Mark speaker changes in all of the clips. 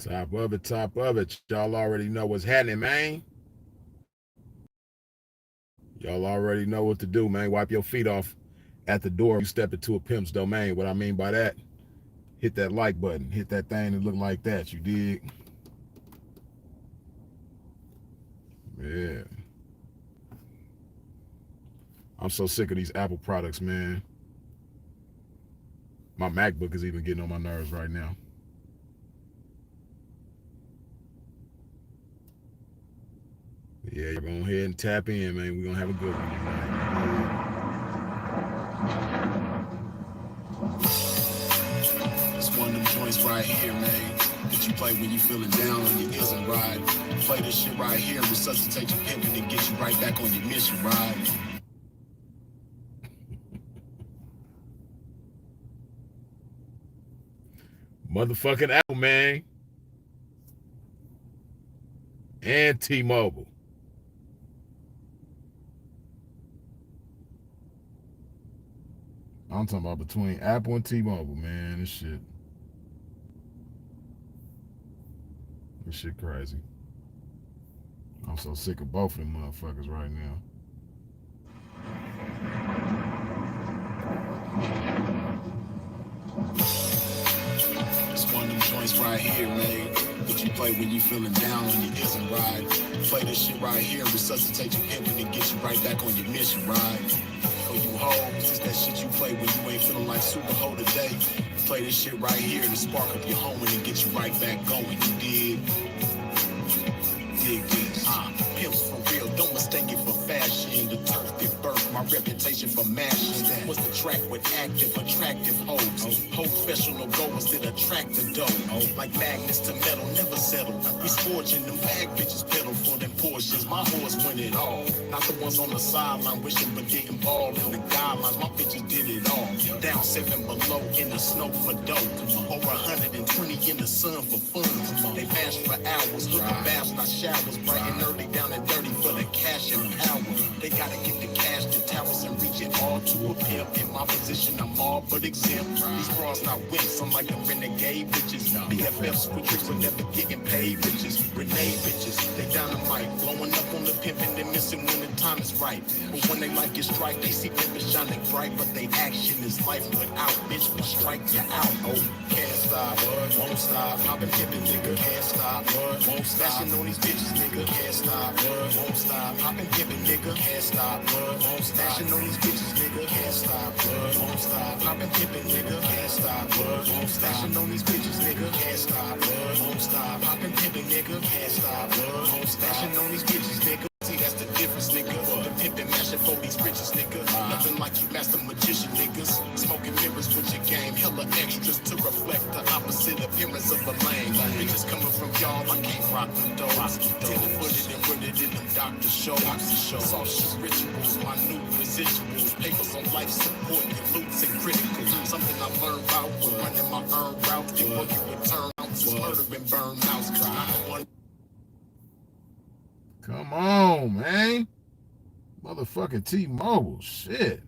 Speaker 1: Top of it, top of it. Y'all already know what's happening, man. Y'all already know what to do, man. Wipe your feet off at the door. You step into a pimp's domain. What I mean by that, hit that like button. Hit that thing that look like that. You dig? Yeah. I'm so sick of these Apple products, man. My MacBook is even getting on my nerves right now. Yeah, you're going ahead and tap in, man. We're going to have a good one
Speaker 2: tonight. It's one of them joints right here, man, that you play when you feeling down on your isn't ride. Play this shit right here, resuscitate your pimpin' and get you right back on your mission, ride.
Speaker 1: Motherfucking Apple, man. And T-Mobile. I'm talking about between Apple and T-Mobile, man. This shit crazy. I'm so sick of both of them motherfuckers right now.
Speaker 2: It's one of them joints right here, man, that you play when you feeling down on your isn't ride. Play this shit right here, resuscitate your pimpin' and get you right back on your mission, ride. For you hoes, it's that shit you play when you ain't feeling like super hoe today. Play this shit right here to spark up your home and get you right back going, you dig? Dig this. Pimps for real, don't mistake it for fashion. The turf did birth, my reputation for mashing. What's the track with active, attractive hoes? Professional goers that attract the dough. Like magnets to metal, never settle. We scorching them bag bitches, pedal for them portions. My horse win it all. Not the ones on the sideline wishing but didn't ball in the guidelines. My bitches did it all. Down 7 below in the snow for dope. Over 120 in the sun for fun. They bash for hours, hooking baths, not showers. Bright and early, down and dirty for the cash and power. They gotta get the cash to towers and reach it all to a pimp. In my position, I'm all but exempt. These bras not wimps, I'm like the renegade bitches. BFFs with tricks, but never getting paid bitches. Renee bitches, they dynamite. Blowing up on the pimp and then missing when the time is right. But when they like it strike, they see pimpin' shining bright. But they action is life without, bitch, will strike you out. Oh, can't stop, won't stop. Poppin' pimpin', nigga, can't stop, won't stop. Smashing on these bitches, nigga, can't stop, won't stop. Poppin' pimpin', nigga, can't stop, won't stop. Smashing on these bitches, nigga, can't stop, won't stop. Poppin' pimpin', nigga, can't stop, won't stop. Smashing on these bitches, nigga, can't stop, won't stop. Poppin' pimpin', nigga, can't stop, won't stop. Smashing on these bitches, nigga. See, that's the difference, nigga. The pimpin' mashing for these riches, nigga. Nothing like you master magician, niggas. Smoking mirrors with your game. Hella extras to reflect the opposite appearance of a lame. Bitches coming from y'all, I can't rock them doors. 10-footed and rooted in them doctor shows. Saucious rituals, minute residuals. Papers on life support, your loops and critical. Something I learned about when running my earned route. Before you return ounces, murder and burn house.
Speaker 1: Come on, man. Motherfucking T-Mobile, shit.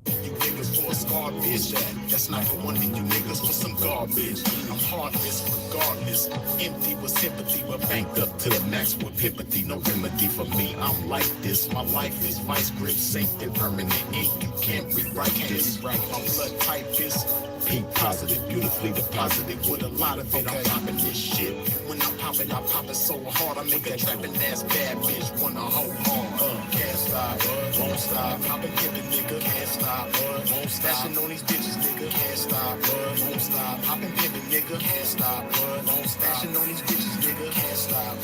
Speaker 2: You niggas for a scar bitch, that's not the one that you niggas for some garbage. I'm heartless regardless, empty with sympathy, but banked up to the max with pimpathy. No remedy for me, I'm like this. My life is vice grip, safe and permanent ink. You can't rewrite this. My blood type is P positive, beautifully deposited with a lot of it. I'm popping this shit. When I pop it so hard. I make a trapping ass bad bitch wanna hold on. Can't stop, won't stop. Popping pimpin', nigga, can't stop, won't stop. Stashing on these bitches, nigga, can't stop, won't stop. Popping pimpin', nigga, can't stop, won't stop. Stashing on these bitches, nigga, can't stop,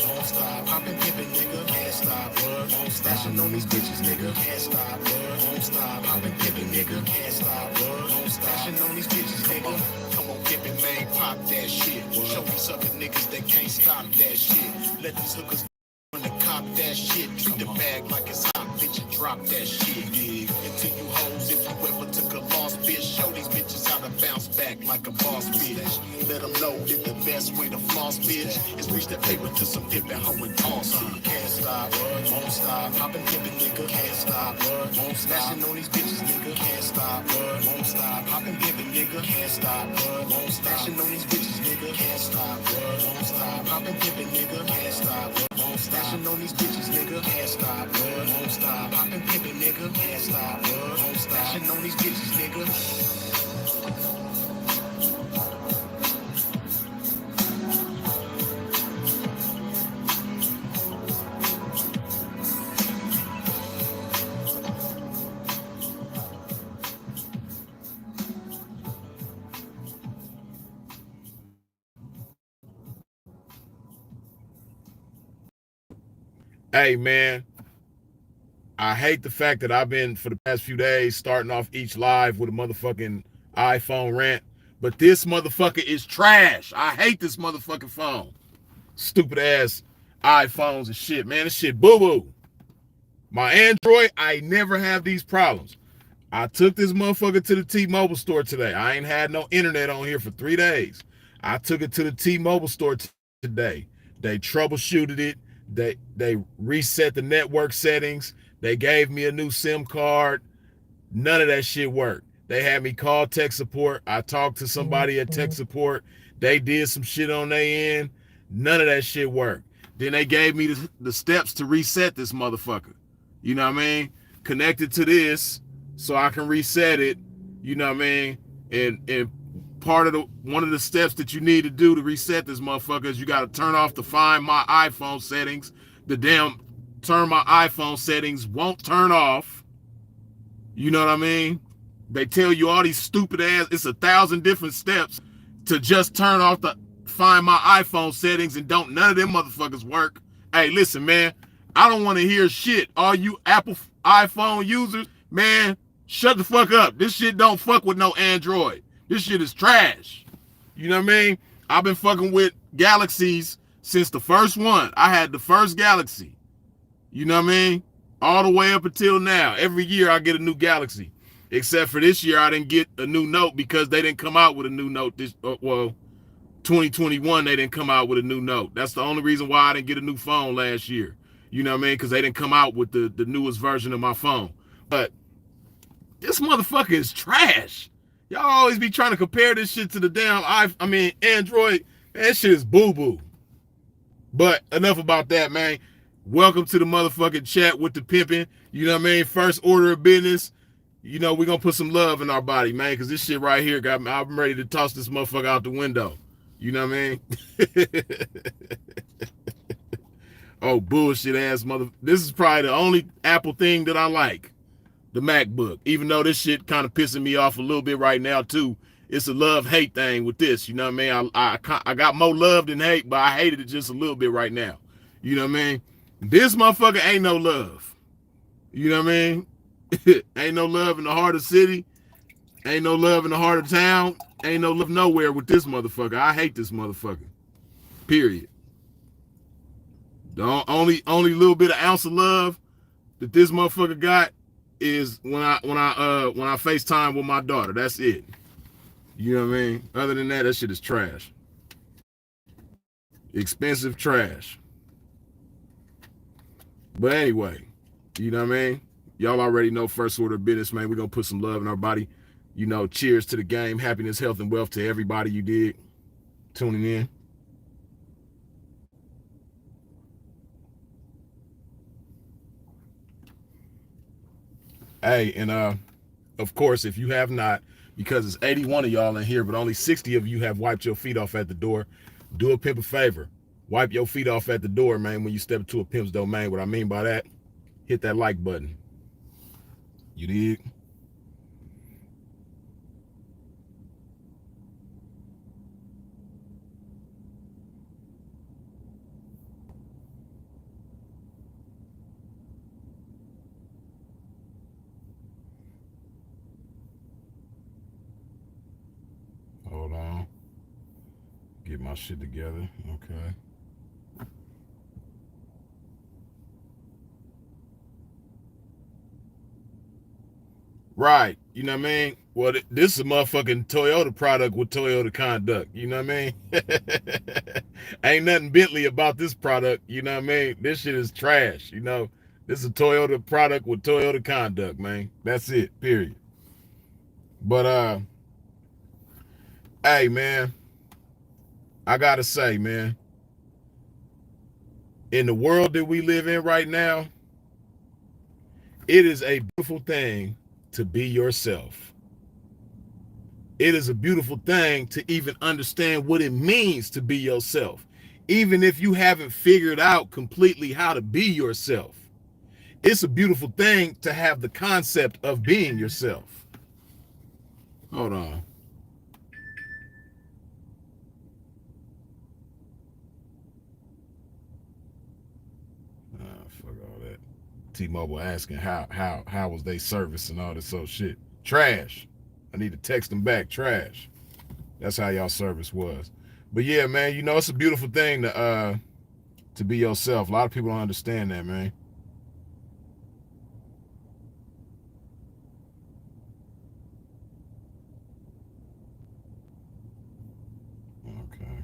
Speaker 2: won't stop. Popping pimpin', nigga, can't stop, won't stop. Stashing on these bitches, nigga, can't stop, won't stop. Popping pimpin', nigga, can't stop, won't stop. Stashing on these bitches, nigga. Come on, pimpin', man, pop that shit. Show these other niggas they can't stop that shit. Let these hookers wanna cop that shit. Treat the bag like it's hot, bitch, and drop that shit, dig. And to you hoes, if you ever took a lost bitch, show these bitches how to bounce back like a boss bitch. Let them know that the best way to floss, bitch, is reach that paper to some pimpin' hoe and toss it. Can't stop, won't stop, poppin' pimpin' nigga. Can't stop, won't stop, smashing on these bitches, nigga. Can't stop, won't stop, poppin' pimpin' nigga. Can't stop, won't stop, smashing on these bitches, nigga. Can't stop, won't stop, poppin' pimpin' nigga. Can't stop, won't stop, smashing on these bitches, nigga. Can't stop, won't stop, poppin' pimpin' nigga. Can't stop, won't stop, smashing on these bitches, nigga.
Speaker 1: Hey, man, I hate the fact that I've been, for the past few days, starting off each live with a motherfucking iPhone rant. But this motherfucker is trash. I hate this motherfucking phone. Stupid ass iPhones and shit, man. This shit boo-boo. My Android, I never have these problems. I took this motherfucker to the T-Mobile store today. I ain't had no internet on here for 3 days. I took it to the T-Mobile store today. They troubleshooted it. They reset the network settings. They gave me a new SIM card. None of that shit worked. They had me call tech support. I talked to somebody at tech support. They did some shit on their end. None of that shit worked. Then they gave me the steps to reset this motherfucker. You know what I mean? Connected to this so I can reset it. You know what I mean? And part of one of the steps that you need to do to reset this motherfucker is you got to turn off the Find My iPhone settings. The damn Turn My iPhone settings won't turn off. You know what I mean? They tell you all these stupid ass, it's 1,000 different steps to just turn off the Find My iPhone settings, and don't none of them motherfuckers work. Hey, listen, man, I don't want to hear shit. All you Apple iPhone users, man, shut the fuck up. This shit don't fuck with no Android. This shit is trash. You know what I mean? I've been fucking with Galaxies since the first one. I had the first Galaxy. You know what I mean? All the way up until now. Every year I get a new Galaxy. Except for this year, I didn't get a new Note because they didn't come out with a new Note. 2021, they didn't come out with a new Note. That's the only reason why I didn't get a new phone last year. You know what I mean? Because they didn't come out with the newest version of my phone. But this motherfucker is trash. Y'all always be trying to compare this shit to the damn Android. That shit is boo-boo. But enough about that, man. Welcome to the motherfucking chat with the pimpin'. You know what I mean? First order of business. You know, we're going to put some love in our body, man, because this shit right here got me. I'm ready to toss this motherfucker out the window. You know what I mean? Oh, bullshit ass mother. This is probably the only Apple thing that I like. The MacBook. Even though this shit kind of pissing me off a little bit right now, too. It's a love-hate thing with this. You know what I mean? I got more love than hate, but I hated it just a little bit right now. You know what I mean? This motherfucker ain't no love. You know what I mean? Ain't no love in the heart of the city. Ain't no love in the heart of town. Ain't no love nowhere with this motherfucker. I hate this motherfucker. Period. The only little bit of ounce of love that this motherfucker got is when I FaceTime with my daughter. That's it. You know what I mean? Other than that, that shit is trash. Expensive trash. But anyway, you know what I mean? Y'all already know first order of business, man. We're going to put some love in our body. You know, cheers to the game. Happiness, health, and wealth to everybody you dig tuning in. Hey, and of course, if you have not, because it's 81 of y'all in here, but only 60 of you have wiped your feet off at the door, do a pimp a favor. Wipe your feet off at the door, man, when you step into a pimp's domain. What I mean by that, hit that like button. You dig? Hold on. Get my shit together. Okay. Right. You know what I mean? Well, this is a motherfucking Toyota product with Toyota conduct. You know what I mean? Ain't nothing Bentley about this product. You know what I mean? This shit is trash. You know, this is a Toyota product with Toyota conduct, man. That's it. Period. But hey, man, I gotta say, man, in the world that we live in right now, it is a beautiful thing to be yourself. It is a beautiful thing to even understand what it means to be yourself, even if you haven't figured out completely how to be yourself. It's a beautiful thing to have the concept of being yourself. Hold on. Fuck all that. T-Mobile asking how was they service and all this old shit. Trash. I need to text them back. Trash. That's how y'all service was. But yeah, man, you know, it's a beautiful thing to be yourself. A lot of people don't understand that, man. Okay.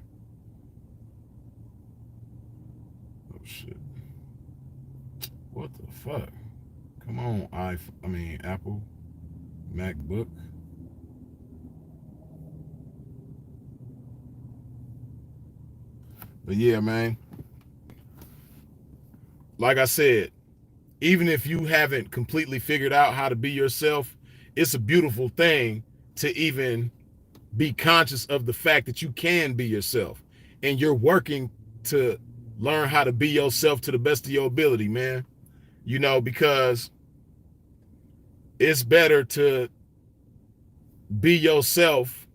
Speaker 1: Oh shit. What the fuck? Come on, Apple, MacBook. But yeah, man. Like I said, even if you haven't completely figured out how to be yourself, it's a beautiful thing to even be conscious of the fact that you can be yourself. And you're working to learn how to be yourself to the best of your ability, man. You know, because it's better to be yourself,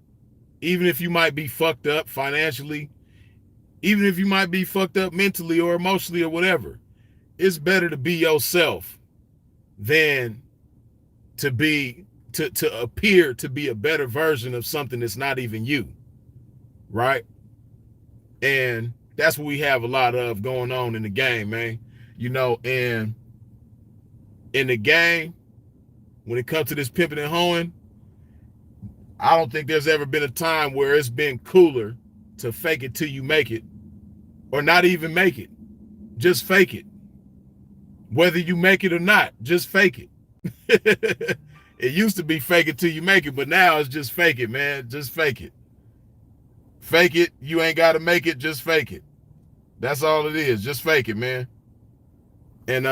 Speaker 1: even if you might be fucked up financially, even if you might be fucked up mentally or emotionally or whatever. It's better to be yourself than to appear to be a better version of something that's not even you. Right? And that's what we have a lot of going on in the game, man. You know, and in the game, when it comes to this pimping and hoeing, I don't think there's ever been a time where it's been cooler to fake it till you make it, or not even make it. Just fake it. Whether you make it or not, just fake it. It used to be fake it till you make it, but now it's just fake it, man. Just fake it. Fake it. You ain't got to make it. Just fake it. That's all it is. Just fake it, man. And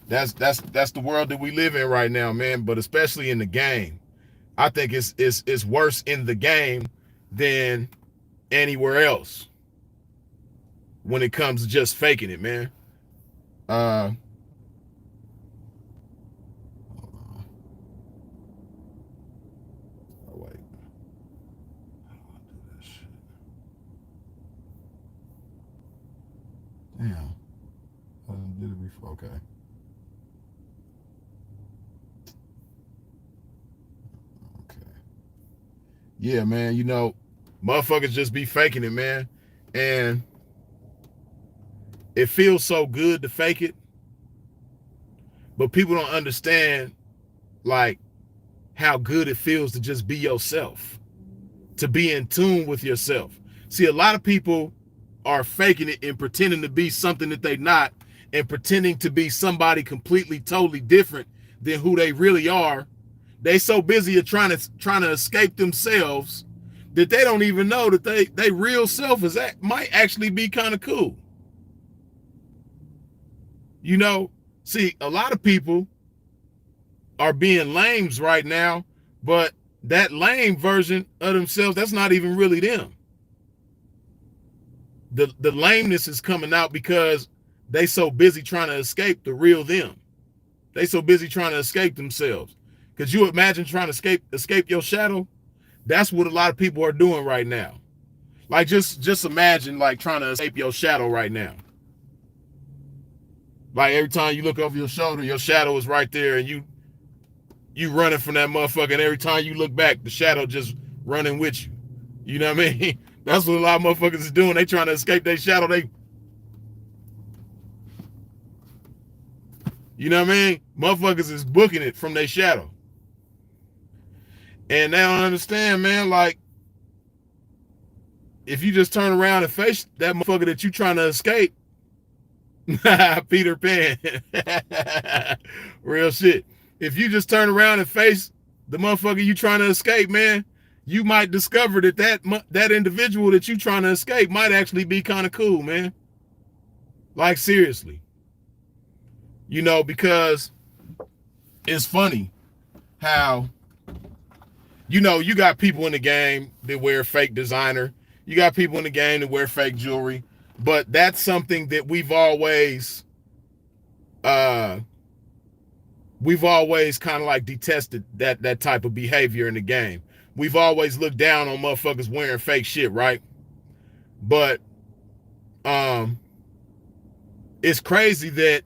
Speaker 1: that's the world that we live in right now, man. But especially in the game, I think it's worse in the game than anywhere else when it comes to just faking it, man. Oh wait. How do I do that shit? Damn. I did it before. Okay. Okay. Yeah, man, you know, motherfuckers just be faking it, man. And it feels so good to fake it, but people don't understand, like, how good it feels to just be yourself, to be in tune with yourself. See, a lot of people are faking it and pretending to be something that they're not, and pretending to be somebody completely, totally different than who they really are. They so busy at trying to escape themselves that they don't even know that they real self might actually be kind of cool. You know, see, a lot of people are being lames right now, but that lame version of themselves, that's not even really them. The lameness is coming out because they so busy trying to escape the real them. They so busy trying to escape themselves. Could you imagine trying to escape your shadow? That's what a lot of people are doing right now. Like just imagine like trying to escape your shadow right now. Like every time you look over your shoulder, your shadow is right there, and you running from that motherfucker, and every time you look back, the shadow just running with you. You know what I mean? That's what a lot of motherfuckers is doing. They trying to escape their shadow. You know what I mean? Motherfuckers is booking it from their shadow. And they don't understand, man, like, if you just turn around and face that motherfucker that you trying to escape, Peter Pan. Real shit. If you just turn around and face the motherfucker you trying to escape, man, you might discover that individual that you trying to escape might actually be kind of cool, man. Like, seriously. You know, because it's funny how, you know, you got people in the game that wear fake designer. You got people in the game that wear fake jewelry. But that's something that we've always kind of like detested, that type of behavior in the game. We've always looked down on motherfuckers wearing fake shit, right? But it's crazy that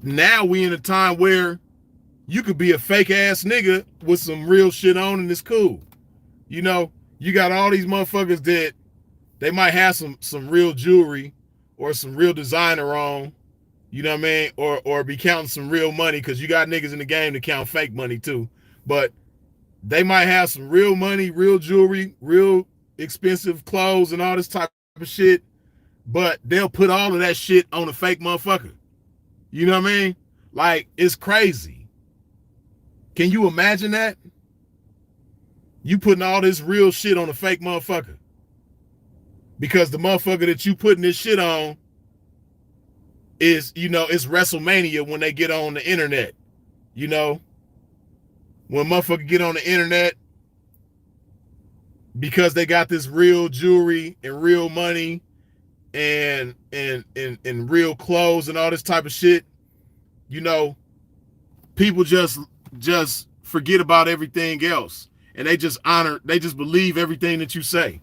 Speaker 1: now we in a time where you could be a fake ass nigga with some real shit on and it's cool. You know, you got all these motherfuckers that they might have some real jewelry or some real designer on, you know what I mean? Or be counting some real money, because you got niggas in the game that count fake money too. But they might have some real money, real jewelry, real expensive clothes and all this type of shit, but they'll put all of that shit on a fake motherfucker. You know what I mean? Like, it's crazy. Can you imagine that? You putting all this real shit on a fake motherfucker. Because the motherfucker that you putting this shit on is, you know, it's WrestleMania when they get on the internet. You know, when motherfucker get on the internet because they got this real jewelry and real money and real clothes and all this type of shit, you know, people just forget about everything else. And they just believe everything that you say.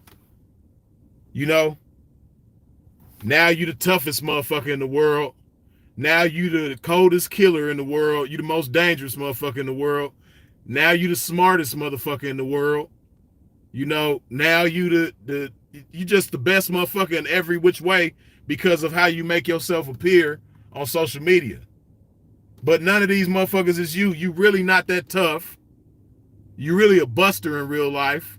Speaker 1: You know, now you the toughest motherfucker in the world. Now you the coldest killer in the world. You the most dangerous motherfucker in the world. Now you the smartest motherfucker in the world. You know, now you you just the best motherfucker in every which way because of how you make yourself appear on social media. But none of these motherfuckers is you. You really not that tough. You really a buster in real life.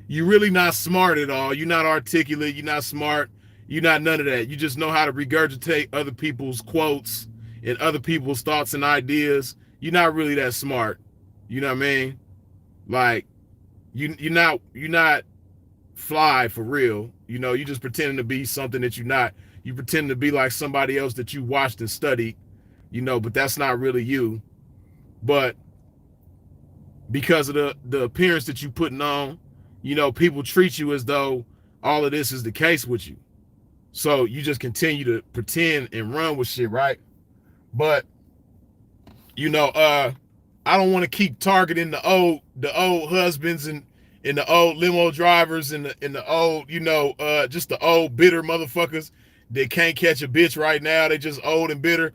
Speaker 1: You're really not smart at all. You're not articulate. You're not smart. You're not none of that. You just know how to regurgitate other people's quotes and other people's thoughts and ideas. You're not really that smart. You know what I mean? Like, you're not fly for real. You know, you just pretending to be something that you're not. You pretend to be like somebody else that you watched and studied, you know, but that's not really you. But because of the appearance that you putting on, you know, people treat you as though all of this is the case with you. So you just continue to pretend and run with shit, right? But, you know, I don't want to keep targeting the old husbands and the old limo drivers and the old, you know, just the old bitter motherfuckers that can't catch a bitch right now. They just old and bitter.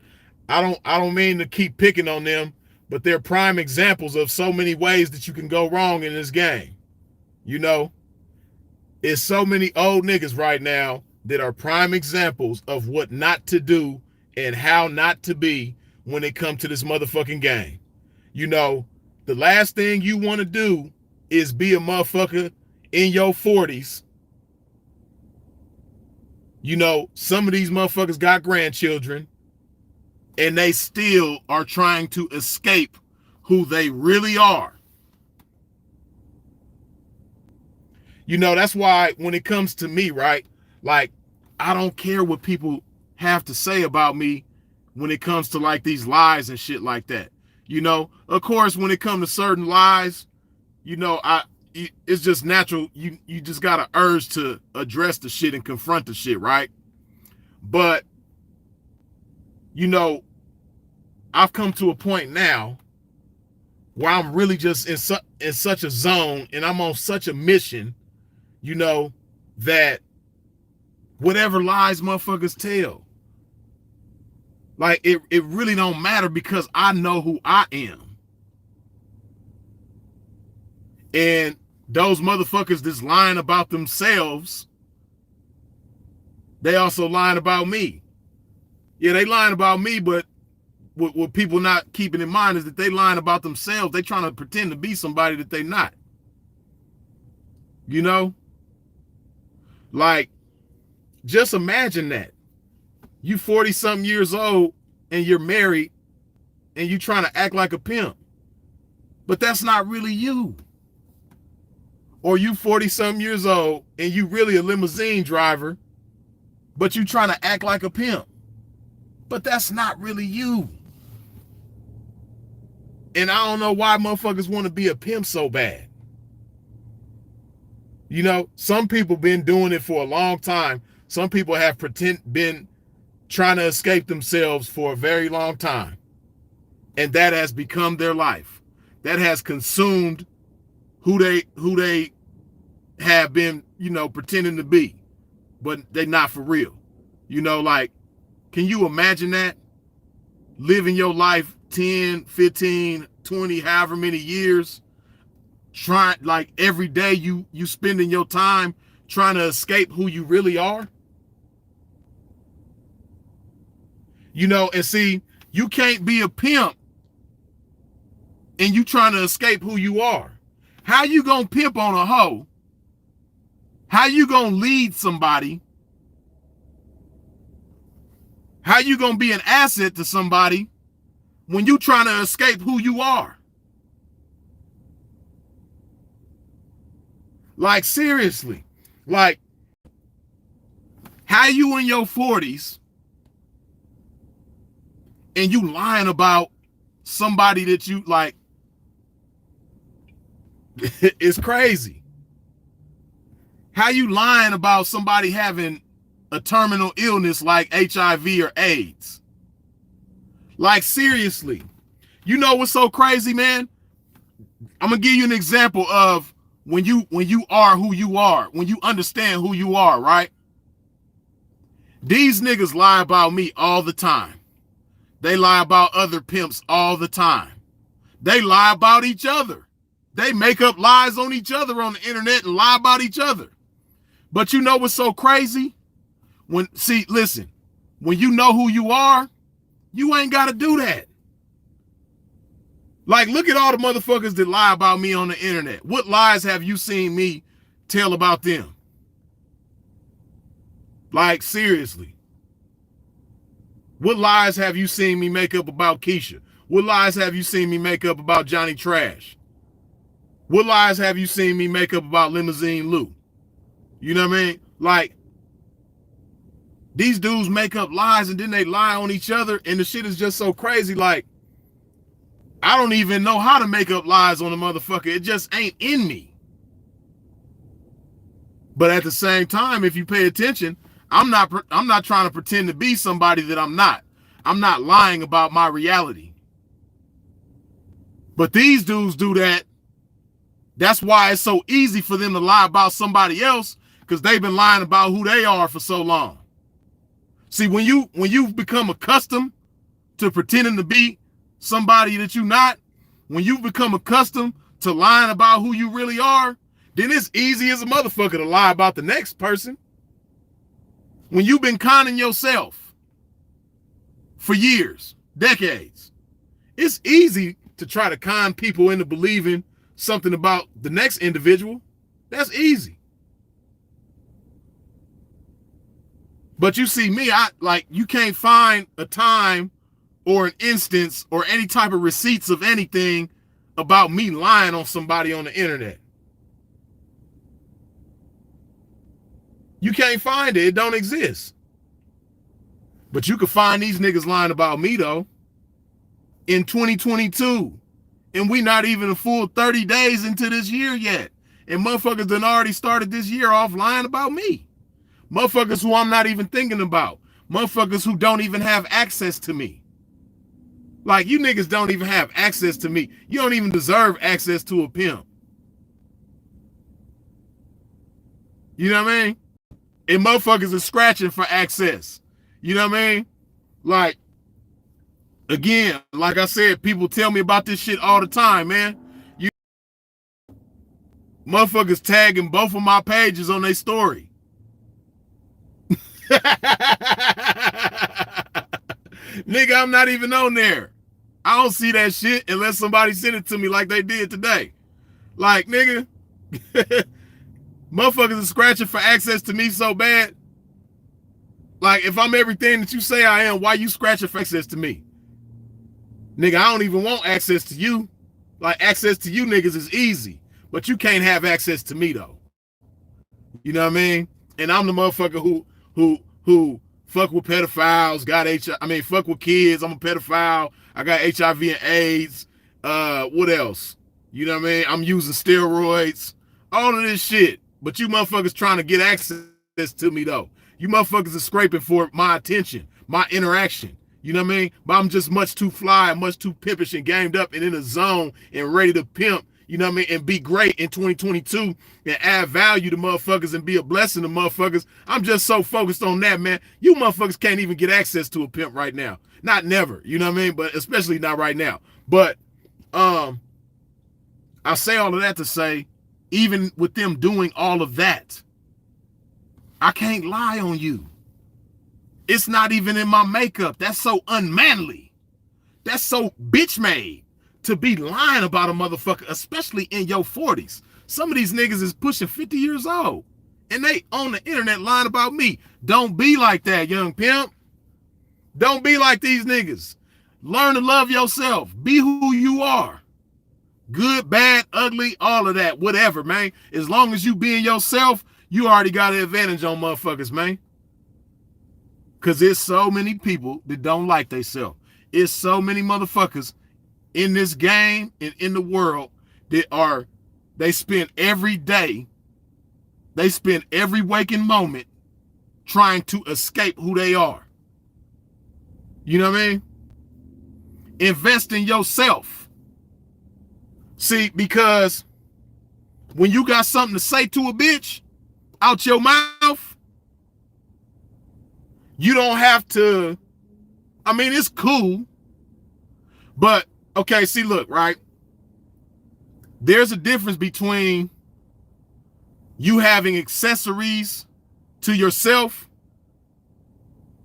Speaker 1: I don't mean to keep picking on them, but they're prime examples of so many ways that you can go wrong in this game. You know, it's so many old niggas right now that are prime examples of what not to do and how not to be when it comes to this motherfucking game. You know, the last thing you want to do is be a motherfucker in your 40s. You know, some of these motherfuckers got grandchildren and they still are trying to escape who they really are. You know, that's why when it comes to me, right, like, I don't care what people have to say about me when it comes to like these lies and shit like that. You know, of course, when it comes to certain lies, you know, it's just natural. You just got an urge to address the shit and confront the shit, right? But, you know, I've come to a point now where I'm really just in such a zone and I'm on such a mission, you know, that whatever lies motherfuckers tell, like, it really don't matter because I know who I am. And those motherfuckers that's lying about themselves, they also lying about me. Yeah, they lying about me, but what people not keeping in mind is that they lying about themselves. They trying to pretend to be somebody that they not. You know? Like, just imagine that. You 40-something years old and you're married and you trying to act like a pimp. But that's not really you. Or you 40-something years old and you really a limousine driver, but you trying to act like a pimp. But that's not really you. And I don't know why motherfuckers want to be a pimp so bad. You know, some people been doing it for a long time. Some people have been trying to escape themselves for a very long time. And that has become their life. That has consumed who they have been, you know, pretending to be. But they not for real. You know, like, can you imagine that? Living your life 10, 15, 20, however many years, trying, like, every day you spending your time trying to escape who you really are. You know, and see, you can't be a pimp and you trying to escape who you are. How you gonna pimp on a hoe? How you gonna lead somebody? How you gonna be an asset to somebody when you trying to escape who you are? Like, seriously. Like, how you in your 40s and you lying about somebody that you like? It's crazy. How you lying about somebody having a terminal illness like HIV or AIDS? Like, seriously. You know what's so crazy, man? I'm gonna give you an example of when you are who you are, when you understand who you are, right? These niggas lie about me all the time. They lie about other pimps all the time. They lie about each other. They make up lies on each other on the internet and lie about each other. But you know what's so crazy? Listen, when you know who you are, you ain't got to do that. Like, look at all the motherfuckers that lie about me on the internet. What lies have you seen me tell about them? Like, seriously. What lies have you seen me make up about Keisha? What lies have you seen me make up about Johnny Trash? What lies have you seen me make up about Limousine Lou? You know what I mean? Like, these dudes make up lies and then they lie on each other, and the shit is just so crazy. Like, I don't even know how to make up lies on a motherfucker. It just ain't in me. But at the same time, if you pay attention, I'm not trying to pretend to be somebody that I'm not. I'm not lying about my reality. But these dudes do that. That's why it's so easy for them to lie about somebody else, because they've been lying about who they are for so long. See, when you've become accustomed to pretending to be somebody that you're not, when you become accustomed to lying about who you really are, then it's easy as a motherfucker to lie about the next person. When you've been conning yourself for years, decades, it's easy to try to con people into believing something about the next individual. That's easy. But you see me, you can't find a time or an instance or any type of receipts of anything about me lying on somebody on the internet. You can't find it. It don't exist. But you can find these niggas lying about me, though, in 2022. And we not even a full 30 days into this year yet. And motherfuckers done already started this year off lying about me. Motherfuckers who I'm not even thinking about. Motherfuckers who don't even have access to me. Like, you niggas don't even have access to me. You don't even deserve access to a pimp. You know what I mean? And motherfuckers are scratching for access. You know what I mean? Like, again, like I said, people tell me about this shit all the time, man. You motherfuckers tagging both of my pages on their story. Nigga, I'm not even on there. I don't see that shit unless somebody sent it to me like they did today. Like, nigga, motherfuckers are scratching for access to me so bad. Like, if I'm everything that you say I am, why you scratching for access to me? Nigga, I don't even want access to you. Like, access to you niggas is easy. But you can't have access to me, though. You know what I mean? And I'm the motherfucker who fuck with pedophiles, fuck with kids. I'm a pedophile. I got HIV and AIDS. What else? You know what I mean? I'm using steroids. All of this shit. But you motherfuckers trying to get access to me, though. You motherfuckers are scraping for my attention, my interaction. You know what I mean? But I'm just much too fly, much too pimpish and gamed up and in a zone and ready to pimp, you know what I mean, and be great in 2022 and add value to motherfuckers and be a blessing to motherfuckers. I'm just so focused on that, man. You motherfuckers can't even get access to a pimp right now. Not never, you know what I mean? But especially not right now. But I say all of that to say, even with them doing all of that, I can't lie on you. It's not even in my makeup. That's so unmanly. That's so bitch made to be lying about a motherfucker, especially in your 40s. Some of these niggas is pushing 50 years old and they on the internet lying about me. Don't be like that, young pimp. Don't be like these niggas. Learn to love yourself. Be who you are. Good, bad, ugly, all of that, whatever, man. As long as you being yourself, you already got an advantage on motherfuckers, man. Because there's so many people that don't like themselves. It's so many motherfuckers in this game and in the world that they spend every day, they spend every waking moment trying to escape who they are. You know what I mean? Invest in yourself. See, because when you got something to say to a bitch out your mouth, you don't have to, I mean, it's cool, but, okay, see, look, right? There's a difference between you having accessories to yourself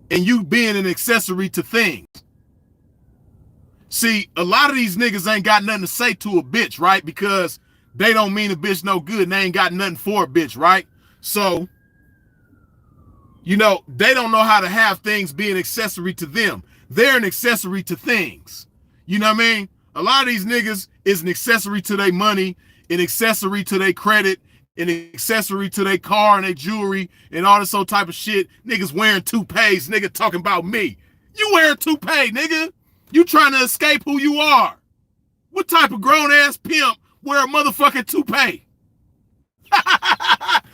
Speaker 1: and you being an accessory to things. See, a lot of these niggas ain't got nothing to say to a bitch, right? Because they don't mean a bitch no good and they ain't got nothing for a bitch, right? So, you know, they don't know how to have things be an accessory to them. They're an accessory to things. You know what I mean? A lot of these niggas is an accessory to their money, an accessory to their credit, an accessory to their car and their jewelry and all this old type of shit. Niggas wearing toupees, nigga talking about me. You wearing toupee, nigga. You trying to escape who you are. What type of grown-ass pimp wear a motherfucking toupee?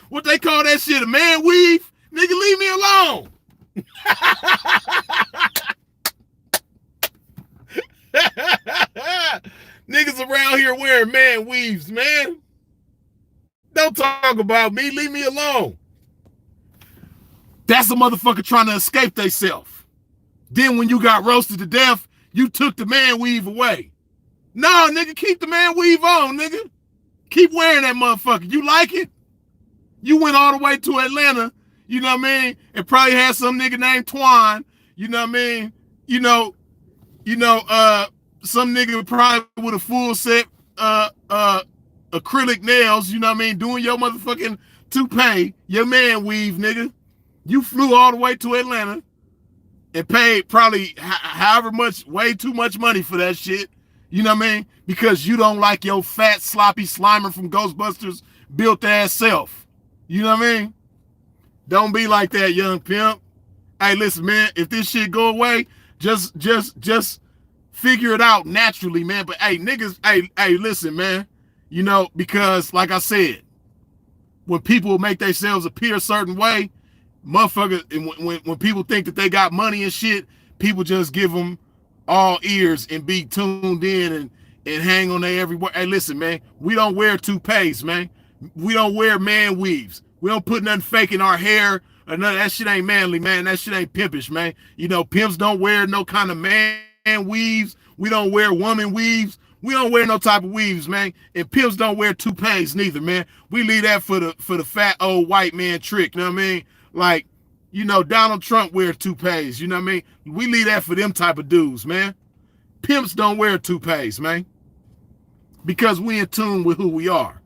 Speaker 1: What they call that shit, a man weave? Nigga, leave me alone. Niggas around here wearing man weaves, man. Don't talk about me. Leave me alone. That's a motherfucker trying to escape theyself. Then when you got roasted to death, you took the man weave away. No, nigga, keep the man weave on, nigga. Keep wearing that motherfucker. You like it? You went all the way to Atlanta, you know what I mean? And probably had some nigga named Twine, you know what I mean? Some nigga probably with a full set acrylic nails, you know what I mean? Doing your motherfucking toupee, your man weave, nigga. You flew all the way to Atlanta and paid probably however much, way too much money for that shit. You know what I mean? Because you don't like your fat, sloppy Slimer from Ghostbusters built ass self. You know what I mean? Don't be like that, young pimp. Hey, listen, man, if this shit go away, just figure it out naturally, man. But hey, niggas, hey, listen, man. You know, because like I said, when people make themselves appear a certain way, motherfuckers, when people think that they got money and shit, people just give them all ears and be tuned in and hang on their every word. Hey, listen, man, we don't wear toupees, man. We don't wear man weaves. We don't put nothing fake in our hair or none of that shit ain't manly, man. That shit ain't pimpish, man. You know, pimps don't wear no kind of man weaves. We don't wear woman weaves. We don't wear no type of weaves, man. And pimps don't wear toupees neither, man. We leave that for the fat old white man trick, you know what I mean? Like, You know, Donald Trump wears toupees. You know what I mean? We leave that for them type of dudes, man. Pimps don't wear toupees, man. Because we in tune with who we are.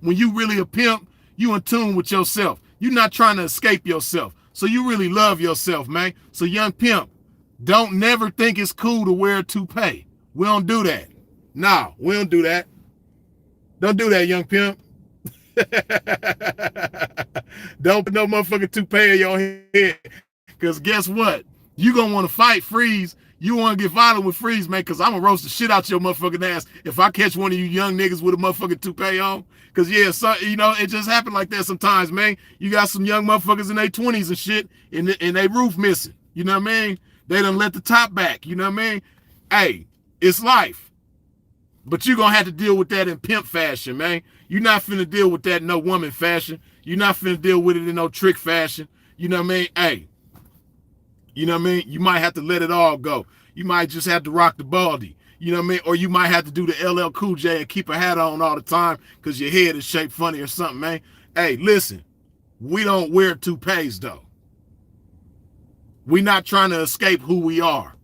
Speaker 1: When you really a pimp, you in tune with yourself. You're not trying to escape yourself. So you really love yourself, man. So young pimp, don't never think it's cool to wear a toupee. We don't do that. Nah, we don't do that. Don't do that, young pimp. Don't put no motherfucking toupee in your head. Because guess what? You going to want to fight Freeze. You want to get violent with Freeze, man, because I'm going to roast the shit out your motherfucking ass if I catch one of you young niggas with a motherfucking toupee on. Because, yeah, so, you know, it just happened like that sometimes, man. You got some young motherfuckers in their 20s and shit, and they roof missing. You know what I mean? They done let the top back. You know what I mean? Hey, it's life. But you're going to have to deal with that in pimp fashion, man. You're not finna deal with that in no woman fashion. You're not finna deal with it in no trick fashion. You know what I mean? Hey. You know what I mean? You might have to let it all go. You might just have to rock the baldy. You know what I mean? Or you might have to do the LL Cool J and keep a hat on all the time because your head is shaped funny or something, man. Hey, listen. We don't wear toupees, though. We not trying to escape who we are.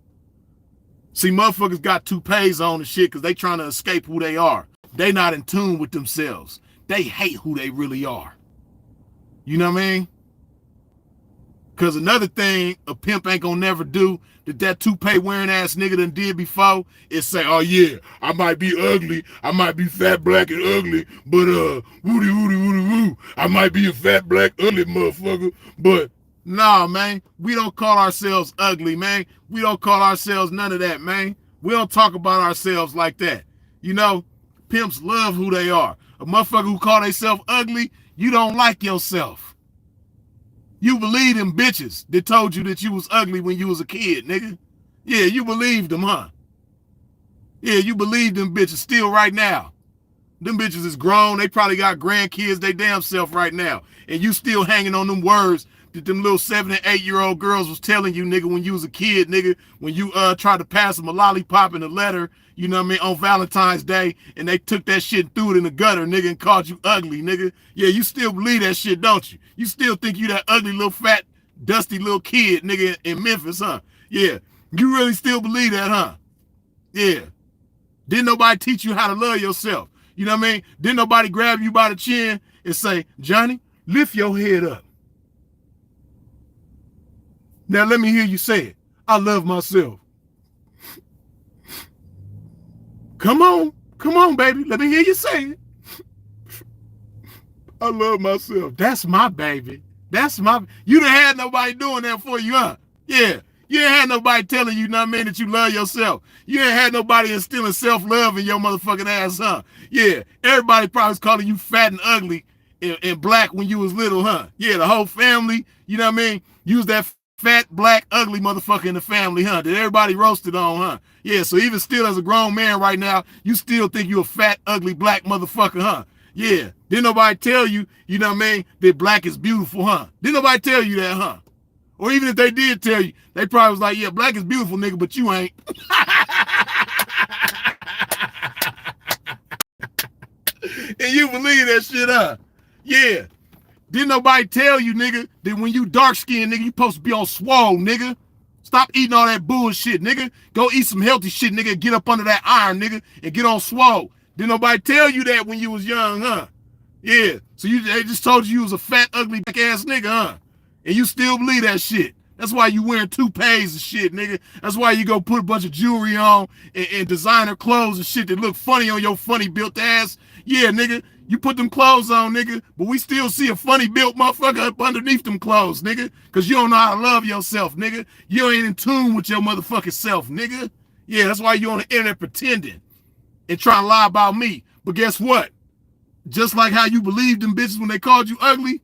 Speaker 1: See, motherfuckers got toupees on and shit because they trying to escape who they are. They not in tune with themselves. They hate who they really are. You know what I mean? Because another thing a pimp ain't gonna never do that toupee wearing ass nigga done did before is say, oh yeah, I might be ugly, I might be fat, black, and ugly, but woody, woody, woody, woo, I might be a fat, black, ugly motherfucker, but nah, man, we don't call ourselves ugly, man. We don't call ourselves none of that, man. We don't talk about ourselves like that. You know, pimps love who they are. A motherfucker who call themselves ugly, you don't like yourself. You believe them bitches that told you that you was ugly when you was a kid, nigga. Yeah, you believed them, huh? Yeah, you believe them bitches still right now. Them bitches is grown. They probably got grandkids they damn self right now. And you still hanging on them words that them little 7 and 8 year old girls was telling you, nigga, when you was a kid, nigga, when you tried to pass them a lollipop and a letter, you know what I mean, on Valentine's Day, and they took that shit and threw it in the gutter, nigga, and called you ugly, nigga. Yeah, you still believe that shit, don't you? You still think you that ugly little fat, dusty little kid, nigga, in Memphis, huh? Yeah, you really still believe that, huh? Yeah. Didn't nobody teach you how to love yourself? You know what I mean? Didn't nobody grab you by the chin and say, Johnny, lift your head up. Now let me hear you say it. I love myself. Come on, baby. Let me hear you say it. I love myself. That's my baby. That's my. You done had nobody doing that for you, huh? Yeah. You ain't had nobody telling you, know what I mean, that you love yourself. You ain't had nobody instilling self-love in your motherfucking ass, huh? Yeah. Everybody probably was calling you fat and ugly and black when you was little, huh? Yeah, the whole family, you know what I mean? Use that fat, black, ugly motherfucker in the family, huh? That everybody roasted on, huh? Yeah, so even still as a grown man right now, you still think you a fat, ugly, black motherfucker, huh? Yeah. Didn't nobody tell you, you know what I mean, that black is beautiful, huh? Didn't nobody tell you that, huh? Or even if they did tell you, they probably was like, yeah, black is beautiful, nigga, but you ain't. And you believe that shit, huh? Yeah. Didn't nobody tell you, nigga, that when you dark-skinned, nigga, you supposed to be on swole, nigga. Stop eating all that bullshit, nigga. Go eat some healthy shit, nigga. Get up under that iron, nigga, and get on swole. Didn't nobody tell you that when you was young, huh? Yeah. So they just told you was a fat, ugly, black-ass nigga, huh? And you still believe that shit. That's why you wearing toupees and shit, nigga. That's why you go put a bunch of jewelry on and designer clothes and shit that look funny on your funny built ass. Yeah, nigga. You put them clothes on, nigga, but we still see a funny built motherfucker up underneath them clothes, nigga, because you don't know how to love yourself, nigga. You ain't in tune with your motherfucking self, nigga. Yeah, that's why you on the internet pretending and trying to lie about me. But guess what? Just like how you believed them bitches when they called you ugly,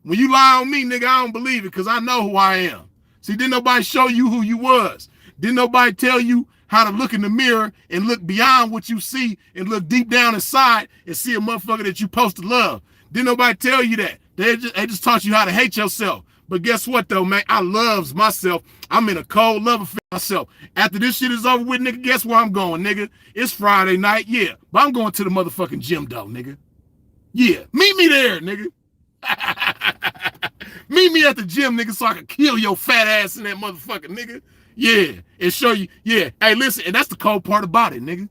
Speaker 1: when you lie on me, nigga, I don't believe it because I know who I am. See, didn't nobody show you who you was. Didn't nobody tell you how to look in the mirror and look beyond what you see and look deep down inside and see a motherfucker that you supposed to love. Didn't nobody tell you that. They just taught you how to hate yourself. But guess what, though, man? I loves myself. I'm in a cold love affair myself. After this shit is over with, nigga, guess where I'm going, nigga? It's Friday night, yeah. But I'm going to the motherfucking gym, though, nigga. Yeah, meet me there, nigga. Meet me at the gym, nigga, so I can kill your fat ass in that motherfucker, nigga. Yeah, and show you, yeah. Hey, listen, and that's the cold part about it, nigga.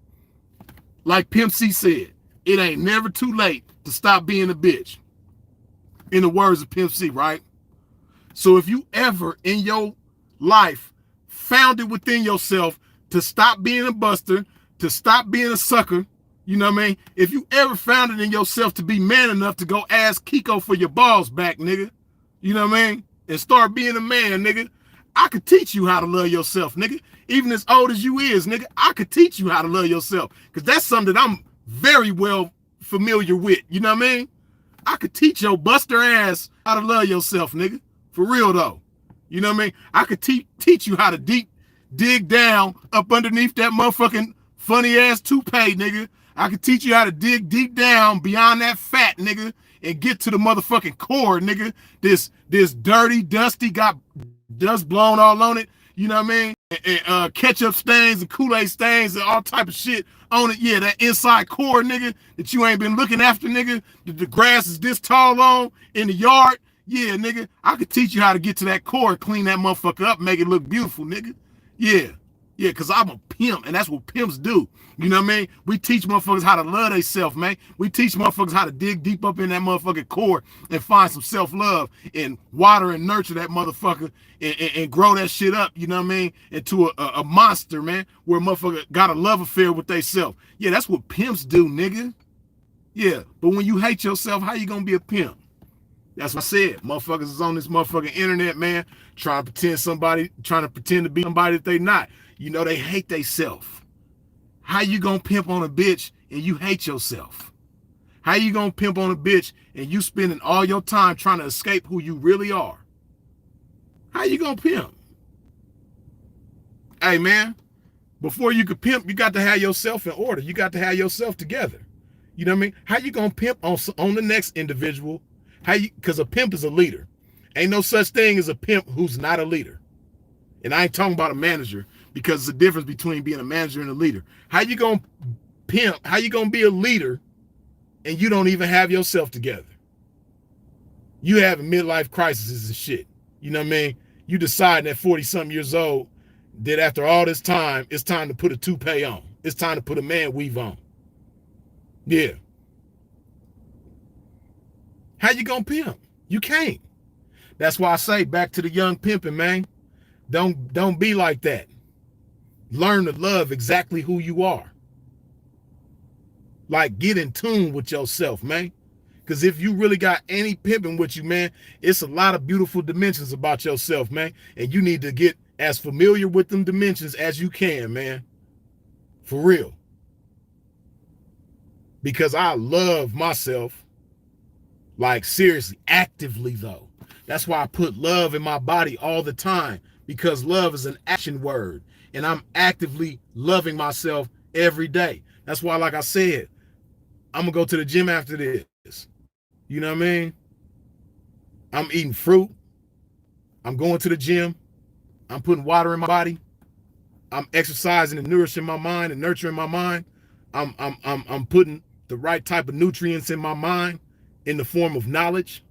Speaker 1: Like Pimp C said, it ain't never too late to stop being a bitch. In the words of Pimp C, right? So if you ever in your life found it within yourself to stop being a buster, to stop being a sucker, you know what I mean? If you ever found it in yourself to be man enough to go ask Kiko for your balls back, nigga, you know what I mean? And start being a man, nigga, I could teach you how to love yourself, nigga. Even as old as you is, nigga, I could teach you how to love yourself. Because that's something that I'm very well familiar with, you know what I mean? I could teach your buster ass how to love yourself, nigga. For real, though. You know what I mean? I could teach you how to dig down up underneath that motherfucking funny-ass toupee, nigga. I could teach you how to dig deep down beyond that fat, nigga, and get to the motherfucking core, nigga. This dirty, dusty, got dust blown all on it, you know what I mean? And ketchup stains and Kool-Aid stains and all type of shit on it. Yeah, that inside core, nigga, that you ain't been looking after, nigga, that the grass is this tall on in the yard. Yeah, nigga, I could teach you how to get to that core, clean that motherfucker up, make it look beautiful, nigga. Yeah, because I'm a pimp, and that's what pimps do. You know what I mean? We teach motherfuckers how to love themselves, man. We teach motherfuckers how to dig deep up in that motherfucking core and find some self-love and water and nurture that motherfucker and grow that shit up, you know what I mean, into a monster, man, where a motherfucker got a love affair with themselves. Yeah, that's what pimps do, nigga. Yeah, but when you hate yourself, how you gonna be a pimp? That's what I said. Motherfuckers is on this motherfucking internet, man, trying to pretend to be somebody that they not. You know, they hate themselves. How you gonna pimp on a bitch and you hate yourself? How you gonna pimp on a bitch and you spending all your time trying to escape who you really are? How you gonna pimp? Hey, man, before you could pimp, you got to have yourself in order. You got to have yourself together. You know what I mean? How you gonna pimp on the next individual? Because a pimp is a leader. Ain't no such thing as a pimp who's not a leader. And I ain't talking about a manager, because there's a difference between being a manager and a leader. How you gonna pimp? How you gonna be a leader and you don't even have yourself together? You having midlife crises and shit. You know what I mean? You deciding at 40-something years old that after all this time, it's time to put a toupee on. It's time to put a man weave on. Yeah. How you gonna pimp? You can't. That's why I say, back to the young pimping, man. Don't be like that. Learn to love exactly who you are. Like, get in tune with yourself, man. Because if you really got any pimping with you, man, it's a lot of beautiful dimensions about yourself, man. And you need to get as familiar with them dimensions as you can, man. For real. Because I love myself. Like, seriously, actively, though. That's why I put love in my body all the time. Because love is an action word. And I'm actively loving myself every day. That's why, like I said, I'm going to go to the gym after this. You know what I mean? I'm eating fruit. I'm going to the gym. I'm putting water in my body. I'm exercising and nourishing my mind and nurturing my mind. I'm putting the right type of nutrients in my mind in the form of knowledge.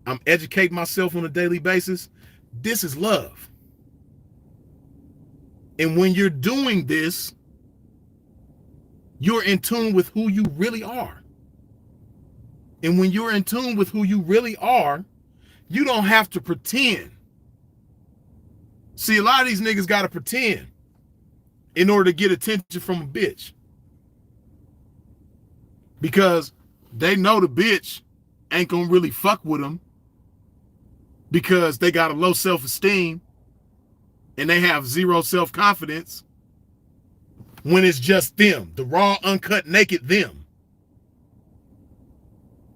Speaker 1: I'm educating myself on a daily basis. This is love. And when you're doing this, you're in tune with who you really are. And when you're in tune with who you really are, you don't have to pretend. See, a lot of these niggas got to pretend in order to get attention from a bitch. Because they know the bitch ain't gonna really fuck with them because they got a low self-esteem and they have zero self-confidence when it's just them, the raw, uncut, naked them.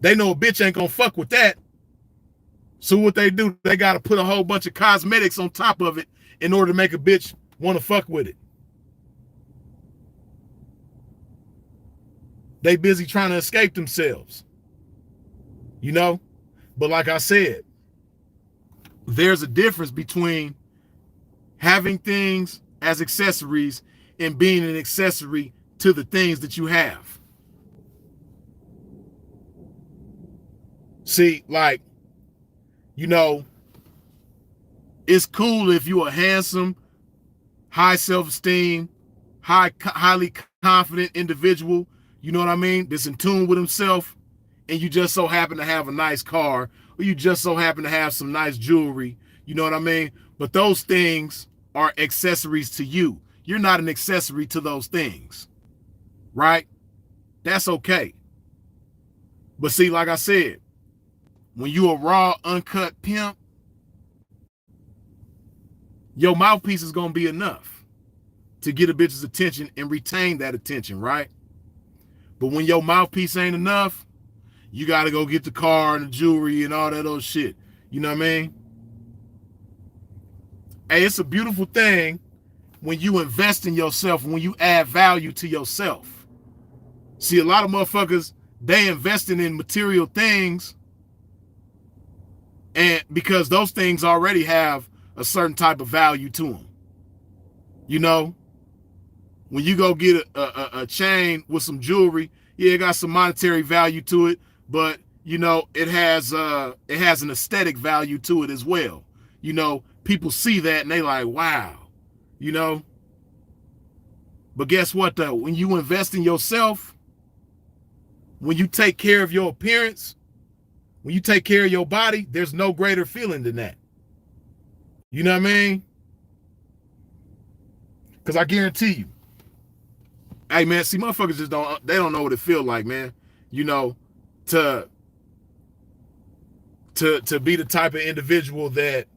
Speaker 1: They know a bitch ain't gonna fuck with that. So what they do, they gotta put a whole bunch of cosmetics on top of it in order to make a bitch wanna fuck with it. They busy trying to escape themselves. You know? But like I said, there's a difference between having things as accessories and being an accessory to the things that you have. See, like, You know, it's cool if you're a handsome, high self-esteem, highly confident individual, you know what I mean, that's in tune with himself, and you just so happen to have a nice car, or you just so happen to have some nice jewelry, you know what I mean? But those things are accessories to you. You're not an accessory to those things, right? That's okay. But see, like I said, when you a raw, uncut pimp, your mouthpiece is going to be enough to get a bitch's attention and retain that attention, right? But when your mouthpiece ain't enough, you got to go get the car and the jewelry and all that other shit. You know what I mean? Hey, it's a beautiful thing when you invest in yourself, when you add value to yourself. See, a lot of motherfuckers, they investing in material things, and because those things already have a certain type of value to them. You know, when you go get a chain with some jewelry, yeah, it got some monetary value to it, but you know, it has an aesthetic value to it as well. You know, people see that and they like, wow, you know. But guess what though? When you invest in yourself, when you take care of your appearance, when you take care of your body, there's no greater feeling than that. You know what I mean? Because I guarantee you, hey man, see, motherfuckers just don't know what it feel like, man. You know, to be the type of individual that,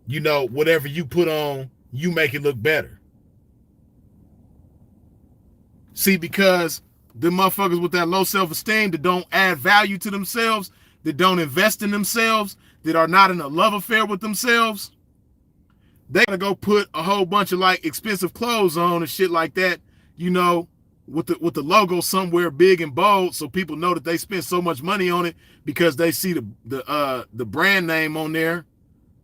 Speaker 1: you know, whatever you put on, you make it look better. See, because the motherfuckers with that low self-esteem that don't add value to themselves, that don't invest in themselves, that are not in a love affair with themselves, they gotta go put a whole bunch of like expensive clothes on and shit like that, you know, with the logo somewhere big and bold, so people know that they spent so much money on it because they see the brand name on there,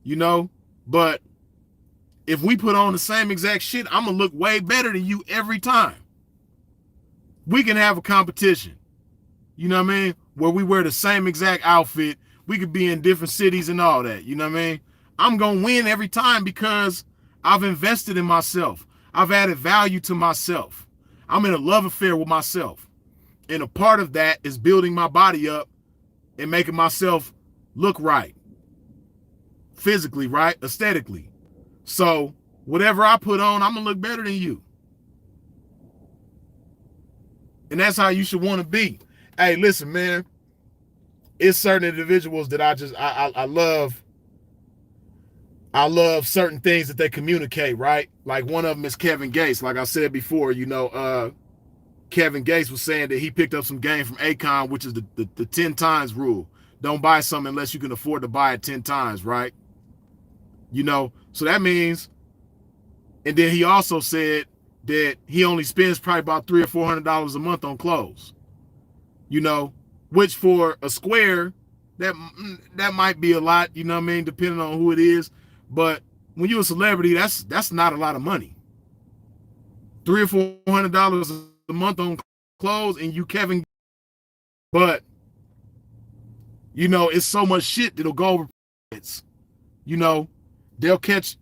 Speaker 1: you know. But if we put on the same exact shit, I'm gonna look way better than you every time. We can have a competition, you know what I mean, where we wear the same exact outfit. We could be in different cities and all that, you know what I mean. I'm gonna win every time because I've invested in myself. I've added value to myself. I'm in a love affair with myself. And a part of that is building my body up and making myself look right. Physically, right? Aesthetically. So whatever I put on, I'm going to look better than you. And that's how you should want to be. Hey, listen, man. It's certain individuals that I love. I love certain things that they communicate, right? Like one of them is Kevin Gates. Like I said before, you know, Kevin Gates was saying that he picked up some game from Akon, which is the 10 times rule. Don't buy something unless you can afford to buy it 10 times, right? You know, so that means, and then he also said that he only spends probably about $300 or $400 a month on clothes. You know, which for a square, that might be a lot, you know what I mean, depending on who it is. But when you're a celebrity, that's not a lot of money. $300 or $400 a month on clothes, and you Kevin. But you know, it's so much shit that'll go over. You know, he'll catch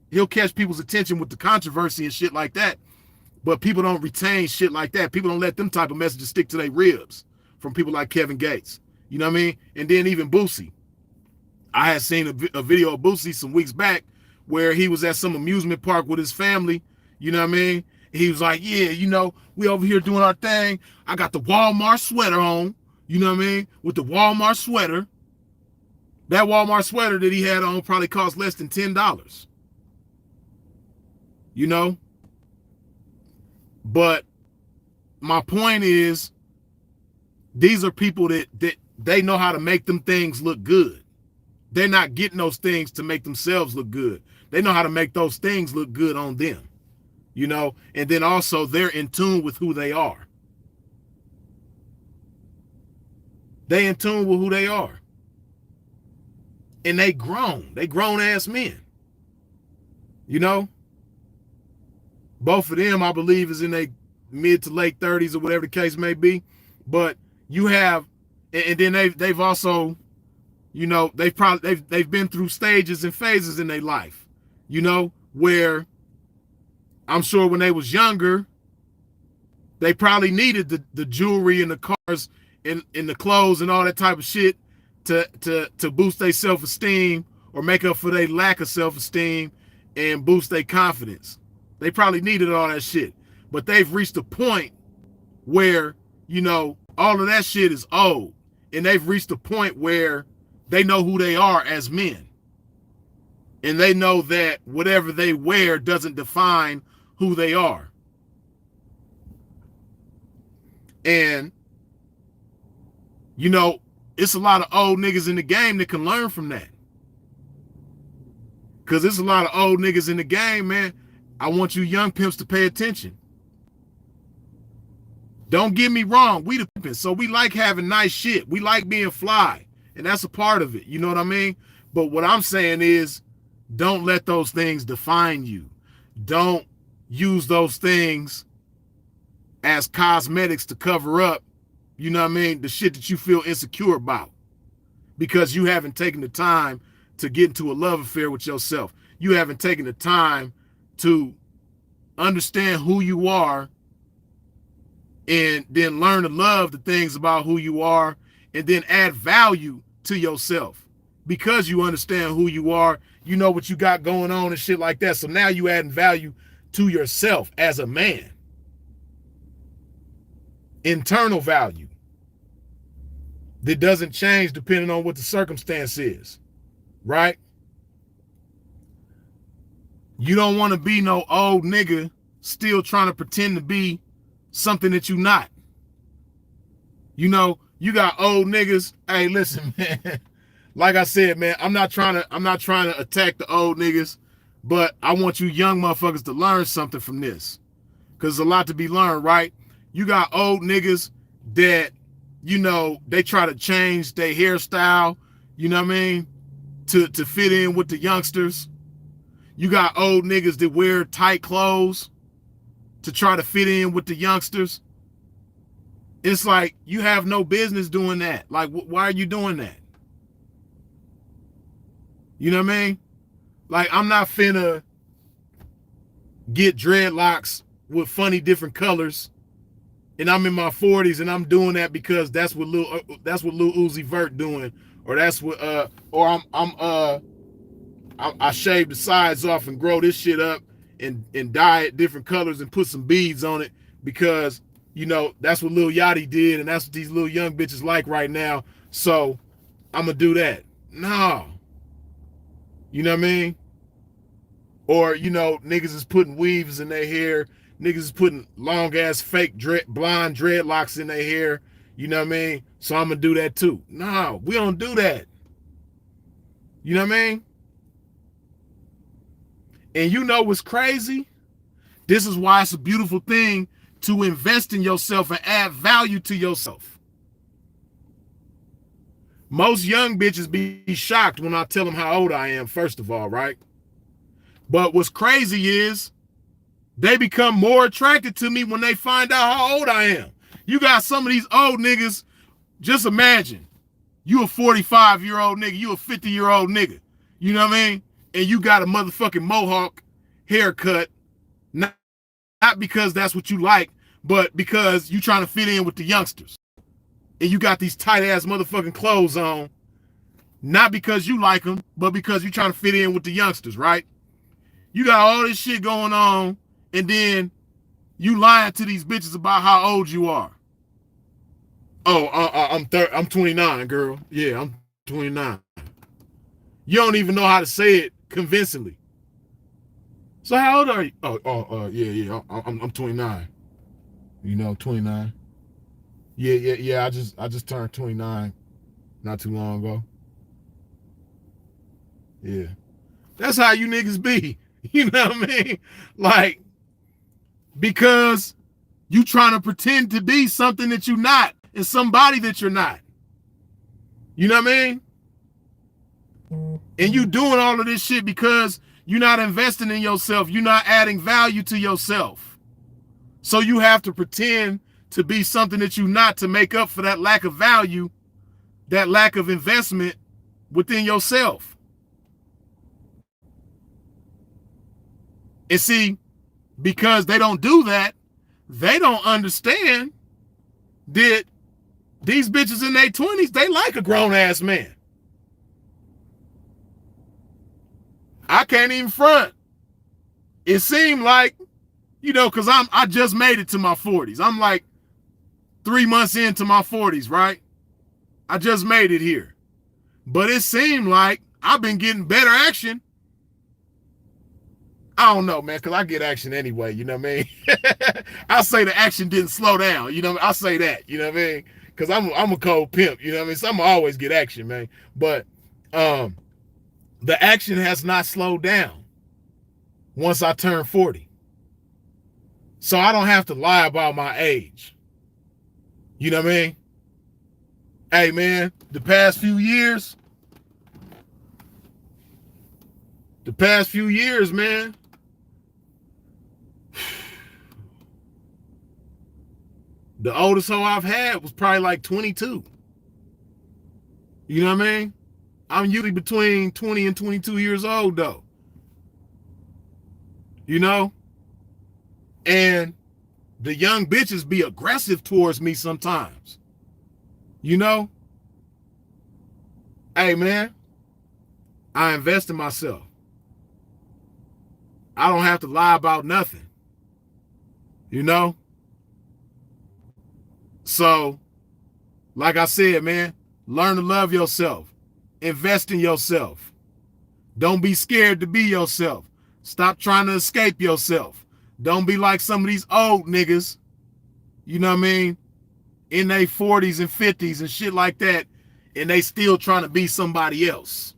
Speaker 1: people's attention with the controversy and shit like that. But people don't retain shit like that. People don't let them type of messages stick to their ribs from people like Kevin Gates. You know what I mean? And then even Boosie. I had seen a video of Boosie some weeks back where he was at some amusement park with his family. You know what I mean? He was like, yeah, you know, we over here doing our thing. I got the Walmart sweater on, you know what I mean? With the Walmart sweater. That Walmart sweater that he had on probably cost less than $10. You know? But my point is, these are people that they know how to make them things look good. They're not getting those things to make themselves look good. They know how to make those things look good on them. You know, and then also they're in tune with who they are. They in tune with who they are. And they grown ass men. You know, both of them, I believe, is in their mid to late 30s or whatever the case may be. But you have, and then they've also, You know, they've been through stages and phases in their life, you know, where I'm sure when they was younger, they probably needed the jewelry and the cars and the clothes and all that type of shit to boost their self-esteem or make up for their lack of self-esteem and boost their confidence. They probably needed all that shit. But they've reached a point where, you know, all of that shit is old. And they've reached a point where they know who they are as men. And they know that whatever they wear doesn't define who they are. And, you know, it's a lot of old niggas in the game that can learn from that. Because there's a lot of old niggas in the game, man. I want you young pimps to pay attention. Don't get me wrong. We the pimps, so we like having nice shit. We like being fly. And that's a part of it. You know what I mean? But what I'm saying is, don't let those things define you. Don't use those things as cosmetics to cover up, you know what I mean, the shit that you feel insecure about. Because you haven't taken the time to get into a love affair with yourself. You haven't taken the time to understand who you are and then learn to love the things about who you are and then add value to yourself. Because you understand who you are, you know what you got going on and shit like that. So now you adding value to yourself as a man. Internal value that doesn't change depending on what the circumstance is, right? You don't want to be no old nigga still trying to pretend to be something that you're not. You know, you got old niggas. Hey, listen, man. Like I said, man, I'm not trying to attack the old niggas, but I want you young motherfuckers to learn something from this. Cause there's a lot to be learned, right? You got old niggas that, you know, they try to change their hairstyle, you know what I mean, to fit in with the youngsters. You got old niggas that wear tight clothes to try to fit in with the youngsters. It's like, you have no business doing that. Like, why are you doing that? You know what I mean? Like, I'm not finna get dreadlocks with funny different colors and I'm in my 40s and I'm doing that because that's what Lil Uzi Vert doing, or that's what or I shave the sides off and grow this shit up and dye it different colors and put some beads on it because, you know, that's what Lil Yachty did and that's what these little young bitches like right now. So I'm gonna do that. No. You know what I mean? Or, you know, niggas is putting weaves in their hair. Niggas is putting long ass fake blonde dreadlocks in their hair. You know what I mean? So I'm gonna do that too. No, we don't do that. You know what I mean? And you know what's crazy? This is why it's a beautiful thing to invest in yourself and add value to yourself. Most young bitches be shocked when I tell them how old I am, first of all, right? But what's crazy is they become more attracted to me when they find out how old I am. You got some of these old niggas, just imagine, you a 45-year-old nigga, you a 50-year-old nigga, you know what I mean? And you got a motherfucking mohawk haircut, not because that's what you like, but because you trying to fit in with the youngsters. And you got these tight-ass motherfucking clothes on, not because you like them, but because you trying to fit in with the youngsters, right? You got all this shit going on, and then you lying to these bitches about how old you are. Oh, I'm 29, girl. Yeah, I'm 29. You don't even know how to say it convincingly. So how old are you? Yeah. I'm 29. You know, 29. Yeah. I just turned 29 not too long ago. Yeah. That's how you niggas be. You know what I mean? Like, because you trying to pretend to be something that you're not and somebody that you're not. You know what I mean? And you doing all of this shit because you're not investing in yourself. You're not adding value to yourself. So you have to pretend to be something that you're not to make up for that lack of value, that lack of investment within yourself. And see, because they don't do that, they don't understand that these bitches in their 20s, they like a grown-ass man. I can't even front. It seemed like, because I just made it to my 40s. I'm like 3 months into my 40s, right? I just made it here. But it seemed like I've been getting better action. I don't know, man, because I get action anyway, you know what I mean? I say the action didn't slow down, you know what I mean? I say that, you know what I mean? Because I'm a cold pimp, you know what I mean? So I'm always get action, man. But the action has not slowed down once I turn 40. So I don't have to lie about my age. You know what I mean? Hey, man, the past few years, man, the oldest hoe I've had was probably like 22. You know what I mean? I'm usually between 20 and 22 years old, though. You know? And the young bitches be aggressive towards me sometimes. You know? Hey, man, I invest in myself. I don't have to lie about nothing. You know? So, like I said, man, learn to love yourself. Invest in yourself. Don't be scared to be yourself. Stop trying to escape yourself. Don't be like some of these old niggas, you know what I mean, in their 40s and 50s and shit like that, and they still trying to be somebody else.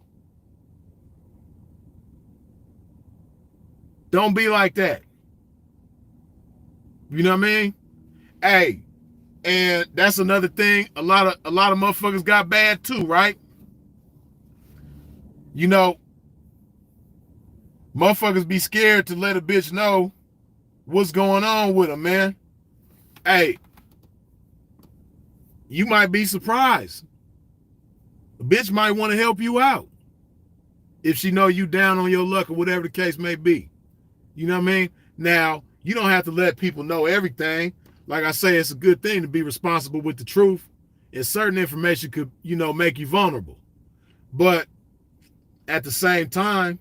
Speaker 1: Don't be like that. You know what I mean? Hey, and that's another thing. A lot of motherfuckers got bad too, right? You know, motherfuckers be scared to let a bitch know what's going on with them, man. Hey, you might be surprised. A bitch might want to help you out if she know you down on your luck or whatever the case may be. You know what I mean? Now, you don't have to let people know everything. Like I say, it's a good thing to be responsible with the truth. And certain information could, make you vulnerable. But at the same time,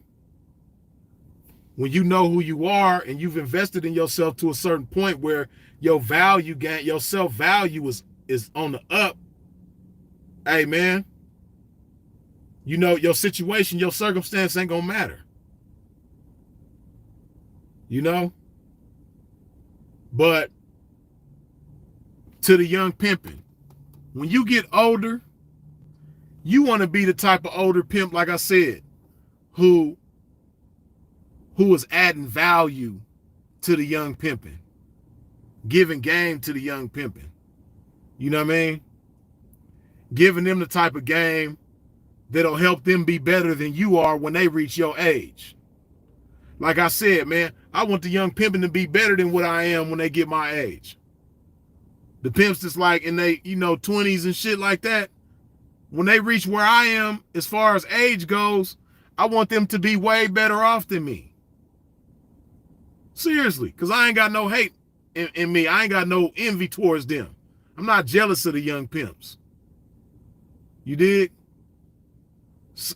Speaker 1: when you know who you are and you've invested in yourself to a certain point where your self-value is on the up, hey, man, your situation, your circumstance ain't gonna matter. You know? But to the young pimping, when you get older, you want to be the type of older pimp, like I said, who is adding value to the young pimping, giving game to the young pimping. You know what I mean? Giving them the type of game that'll help them be better than you are when they reach your age. Like I said, man, I want the young pimping to be better than what I am when they get my age. The pimps that's like in they, 20s and shit like that, when they reach where I am as far as age goes, I want them to be way better off than me. Seriously, because I ain't got no hate in me. I ain't got no envy towards them. I'm not jealous of the young pimps. You dig?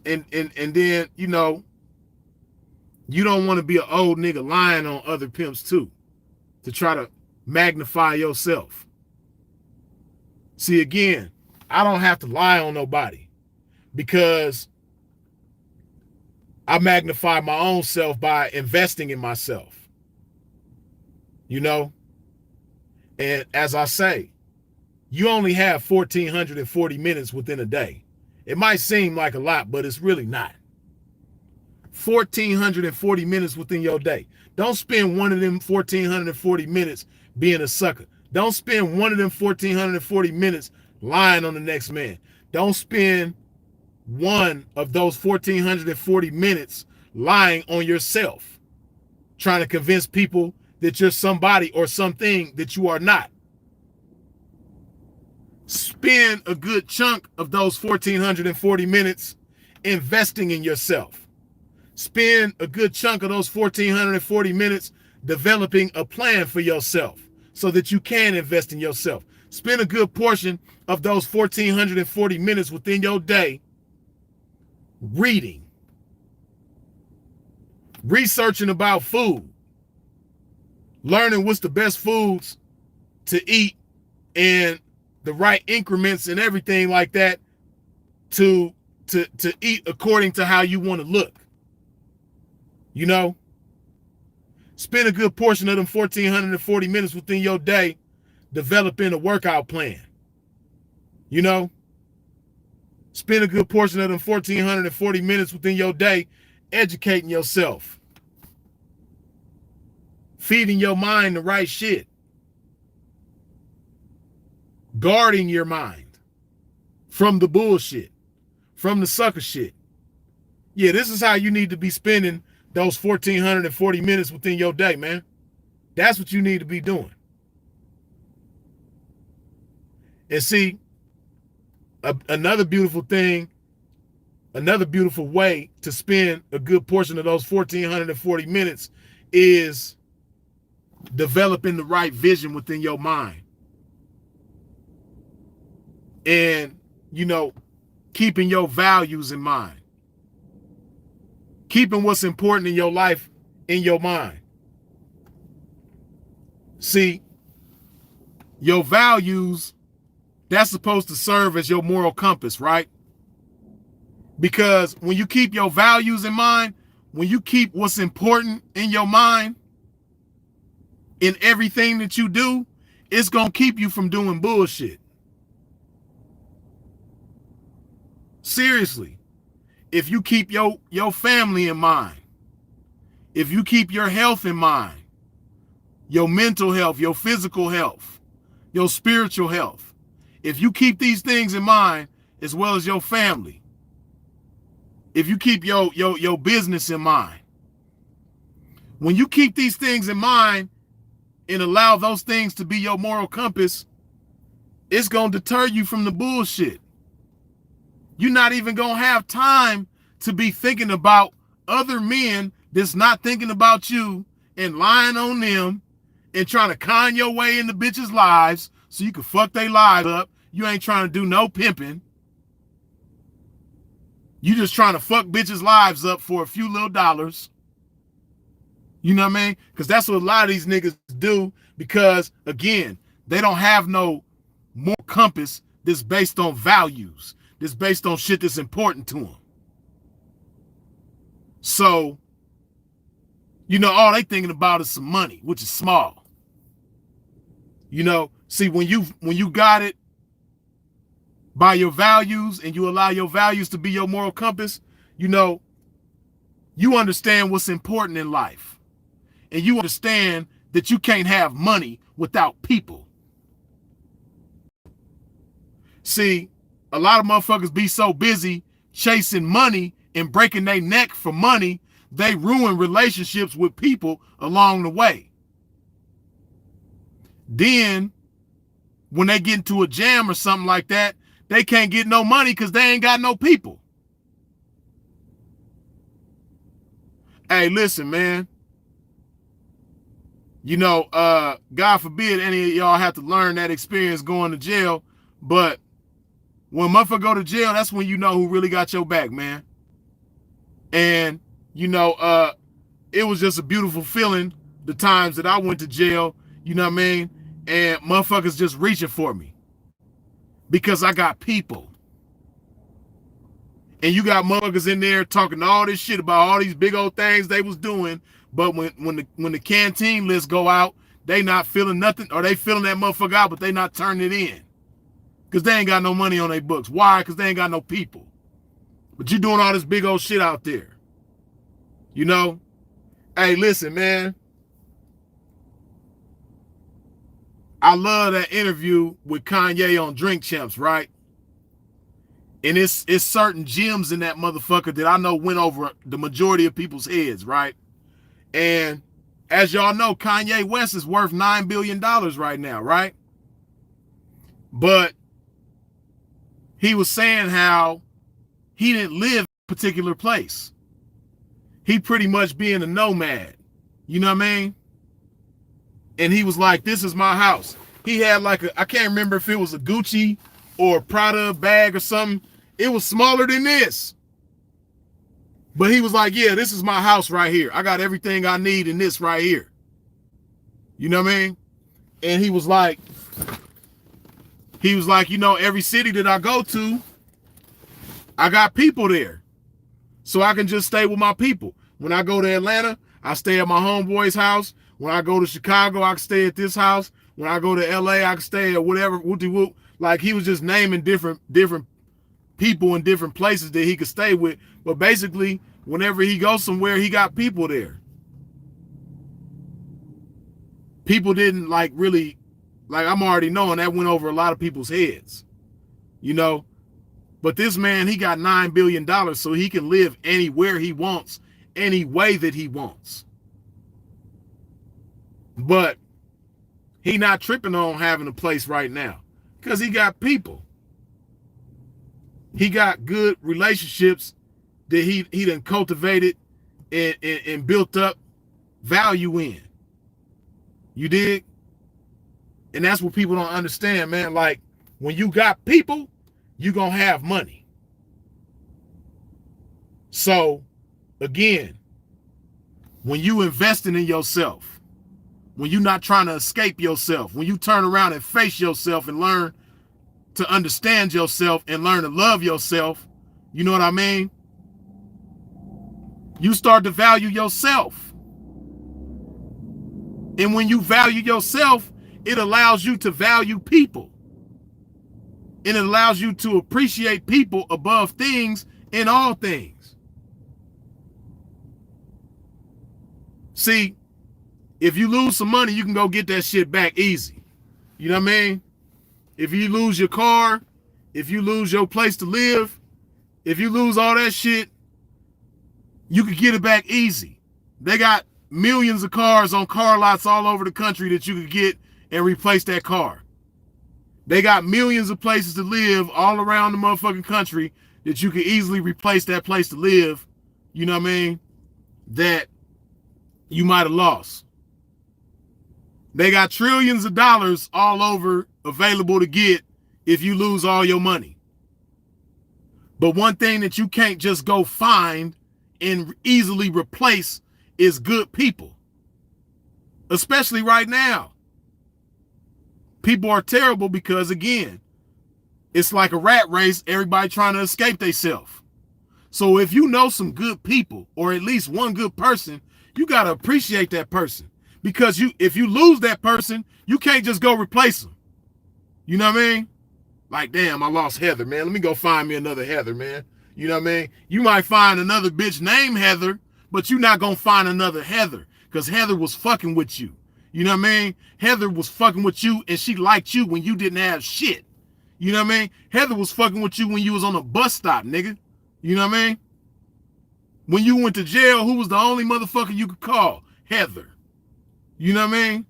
Speaker 1: And then, you don't want to be an old nigga lying on other pimps too, to try to magnify yourself. See, again, I don't have to lie on nobody because I magnify my own self by investing in myself. And as I say, you only have 1,440 minutes within a day. It might seem like a lot, but it's really not. 1,440 minutes within your day. Don't spend one of them 1,440 minutes being a sucker. Don't spend one of them 1,440 minutes lying on the next man. Don't spend one of those 1,440 minutes lying on yourself, trying to convince people that you're somebody or something that you are not. Spend a good chunk of those 1,440 minutes investing in yourself. Spend a good chunk of those 1,440 minutes developing a plan for yourself so that you can invest in yourself. Spend a good portion of those 1,440 minutes within your day reading, researching about food, learning what's the best foods to eat and the right increments and everything like that to eat according to how you want to look. You know, spend a good portion of them 1,440 minutes within your day developing a workout plan. You know, spend a good portion of them 1,440 minutes within your day educating yourself, feeding your mind the right shit, guarding your mind from the bullshit, from the sucker shit. Yeah, this is how you need to be spending those 1,440 minutes within your day, man. That's what you need to be doing. And see, another beautiful thing, another beautiful way to spend a good portion of those 1,440 minutes is developing the right vision within your mind. And, you know, keeping your values in mind. Keeping what's important in your life in your mind. See, your values, that's supposed to serve as your moral compass, right? Because when you keep your values in mind, when you keep what's important in your mind, in everything that you do, it's going to keep you from doing bullshit. Seriously. If you keep your family in mind, if you keep your health in mind, your mental health, your physical health, your spiritual health, if you keep these things in mind, as well as your family, if you keep your business in mind, when you keep these things in mind and allow those things to be your moral compass, it's going to deter you from the bullshit. You're not even going to have time to be thinking about other men that's not thinking about you and lying on them and trying to con your way into bitches' lives so you can fuck their lives up. You ain't trying to do no pimping. You just trying to fuck bitches' lives up for a few little dollars. You know what I mean? Because that's what a lot of these niggas do because, again, they don't have no moral compass that's based on values. That's based on shit that's important to them. So, you know, all they thinking about is some money, which is small. You know, see, when you got it by your values and you allow your values to be your moral compass, you know, you understand what's important in life. And you understand that you can't have money without people. See, a lot of motherfuckers be so busy chasing money and breaking their neck for money, they ruin relationships with people along the way. Then, when they get into a jam or something like that, they can't get no money because they ain't got no people. Hey, listen, man. You know, God forbid any of y'all have to learn that experience going to jail, but when motherfucker go to jail, that's when you know who really got your back, man. And, you know, it was just a beautiful feeling the times that I went to jail, you know what I mean? And motherfuckers just reaching for me because I got people. And you got motherfuckers in there talking all this shit about all these big old things they was doing, but when the canteen list go out, they not feeling nothing, or they feeling that motherfucker out, but they not turning it in. Because they ain't got no money on their books. Why? Because they ain't got no people. But you doing all this big old shit out there. You know? Hey, listen, man. I love that interview with Kanye on Drink Champs, right? And it's certain gems in that motherfucker that I know went over the majority of people's heads, right? And as y'all know, Kanye West is worth $9 billion right now, right? But he was saying how he didn't live particular place. He pretty much being a nomad. You know what I mean? And he was like, this is my house. He had like I can't remember if it was a Gucci or a Prada bag or something. It was smaller than this. But he was like, yeah, this is my house right here. I got everything I need in this right here. You know what I mean? And he was like, you know, every city that I go to, I got people there. So I can just stay with my people. When I go to Atlanta, I stay at my homeboy's house. When I go to Chicago, I can stay at this house. When I go to LA, I can stay at whatever, whoop-de-whoop. Like he was just naming different people in different places that he could stay with. But basically, whenever he goes somewhere, he got people there. People didn't like really, like I'm already knowing that went over a lot of people's heads, you know. But this man, he got $9 billion, so he can live anywhere he wants, any way that he wants. But he not tripping on having a place right now because he got people. He got good relationships that he done cultivated and built up value in. You dig? And that's what people don't understand, man. Like, when you got people, you gonna have money. So, again, when you investing in yourself, when you're not trying to escape yourself, when you turn around and face yourself and learn to understand yourself and learn to love yourself, you know what I mean? You start to value yourself. And when you value yourself, it allows you to value people. And it allows you to appreciate people above things in all things. See, if you lose some money, you can go get that shit back easy. You know what I mean? If you lose your car, if you lose your place to live, if you lose all that shit, you can get it back easy. They got millions of cars on car lots all over the country that you could get and replace that car. They got millions of places to live all around the motherfucking country that you could easily replace that place to live, you know what I mean, that you might have lost. They got trillions of dollars all over available to get if you lose all your money. But one thing that you can't just go find and easily replace is good people. Especially right now. People are terrible because, again, it's like a rat race, everybody trying to escape themselves. So if you know some good people, or at least one good person, you got to appreciate that person. Because if you lose that person, you can't just go replace them. You know what I mean? Like, damn, I lost Heather, man. Let me go find me another Heather, man. You know what I mean? You might find another bitch named Heather, but you're not going to find another Heather because Heather was fucking with you. You know what I mean? Heather was fucking with you and she liked you when you didn't have shit. You know what I mean? Heather was fucking with you when you was on a bus stop, nigga. You know what I mean? When you went to jail, who was the only motherfucker you could call? Heather. You know what I mean?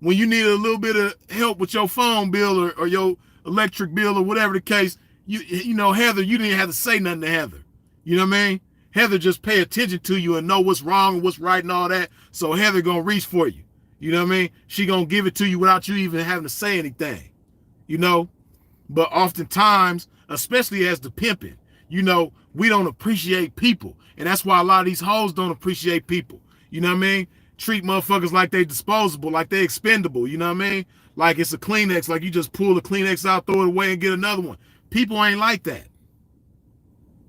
Speaker 1: When you needed a little bit of help with your phone bill or your electric bill or whatever the case, you know, Heather, you didn't have to say nothing to Heather. You know what I mean? Heather just pay attention to you and know what's wrong and what's right and all that. So Heather gonna reach for you. You know what I mean? She gonna give it to you without you even having to say anything. You know? But oftentimes, especially as the pimping, you know, we don't appreciate people. And that's why a lot of these hoes don't appreciate people. You know what I mean? Treat motherfuckers like they disposable, like they expendable. You know what I mean? Like it's a Kleenex, like you just pull the Kleenex out, throw it away, and get another one. People ain't like that.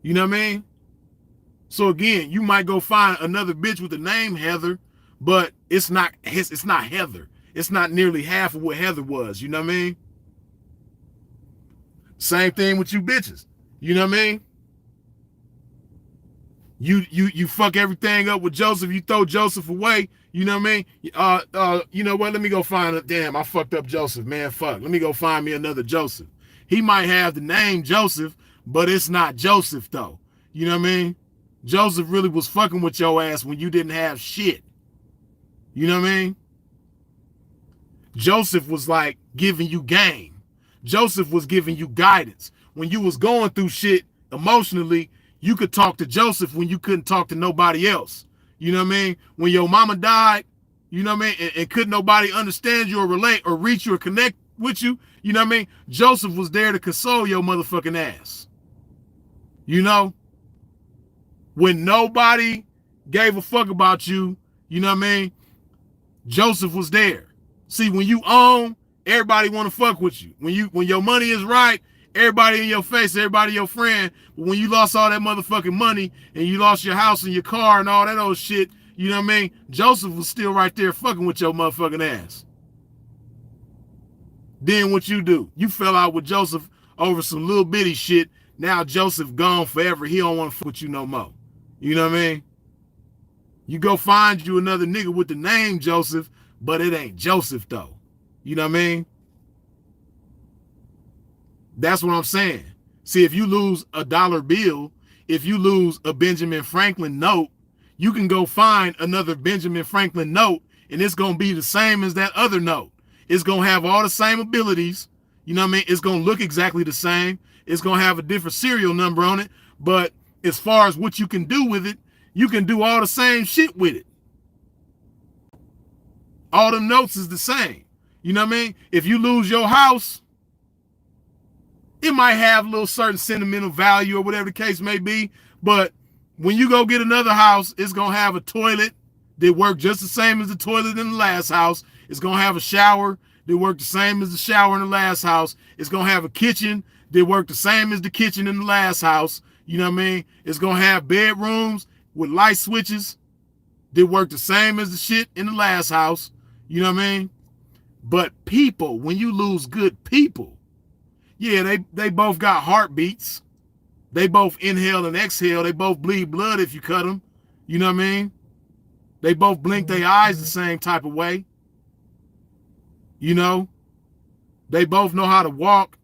Speaker 1: You know what I mean? So again, you might go find another bitch with the name Heather, but it's not Heather. It's not nearly half of what Heather was. You know what I mean? Same thing with you bitches. You know what I mean? You fuck everything up with Joseph. You throw Joseph away. You know what I mean? You know what? Let me go find it. Damn, I fucked up Joseph, man. Fuck. Let me go find me another Joseph. He might have the name Joseph, but it's not Joseph though. You know what I mean? Joseph really was fucking with your ass when you didn't have shit. You know what I mean? Joseph was like giving you game. Joseph was giving you guidance. When you was going through shit emotionally, you could talk to Joseph when you couldn't talk to nobody else. You know what I mean? When your mama died, you know what I mean, and couldn't nobody understand you or relate or reach you or connect with you, you know what I mean? Joseph was there to console your motherfucking ass. You know? When nobody gave a fuck about you, you know what I mean? Joseph was there. See, when you own, everybody want to fuck with you. When your money is right, everybody in your face, everybody your friend. But when you lost all that motherfucking money and you lost your house and your car and all that old shit, you know what I mean? Joseph was still right there fucking with your motherfucking ass. Then what you do? You fell out with Joseph over some little bitty shit. Now Joseph gone forever. He don't want to fuck with you no more. You know what I mean? You go find you another nigga with the name Joseph, but it ain't Joseph though. You know what I mean? That's what I'm saying. See, if you lose a dollar bill, if you lose a Benjamin Franklin note, you can go find another Benjamin Franklin note, and it's going to be the same as that other note. It's going to have all the same abilities. You know what I mean? It's going to look exactly the same. It's going to have a different serial number on it. But as far as what you can do with it, you can do all the same shit with it. All the notes is the same. You know what I mean? If you lose your house, it might have a little certain sentimental value or whatever the case may be. But when you go get another house, it's going to have a toilet that work just the same as the toilet in the last house. It's going to have a shower that work the same as the shower in the last house. It's going to have a kitchen that work the same as the kitchen in the last house. You know what I mean? It's going to have bedrooms with light switches that work the same as the shit in the last house. You know what I mean? But people, when you lose good people, yeah, they both got heartbeats. They both inhale and exhale. They both bleed blood if you cut them. You know what I mean? They both blink their eyes the same type of way. You know? They both know how to walk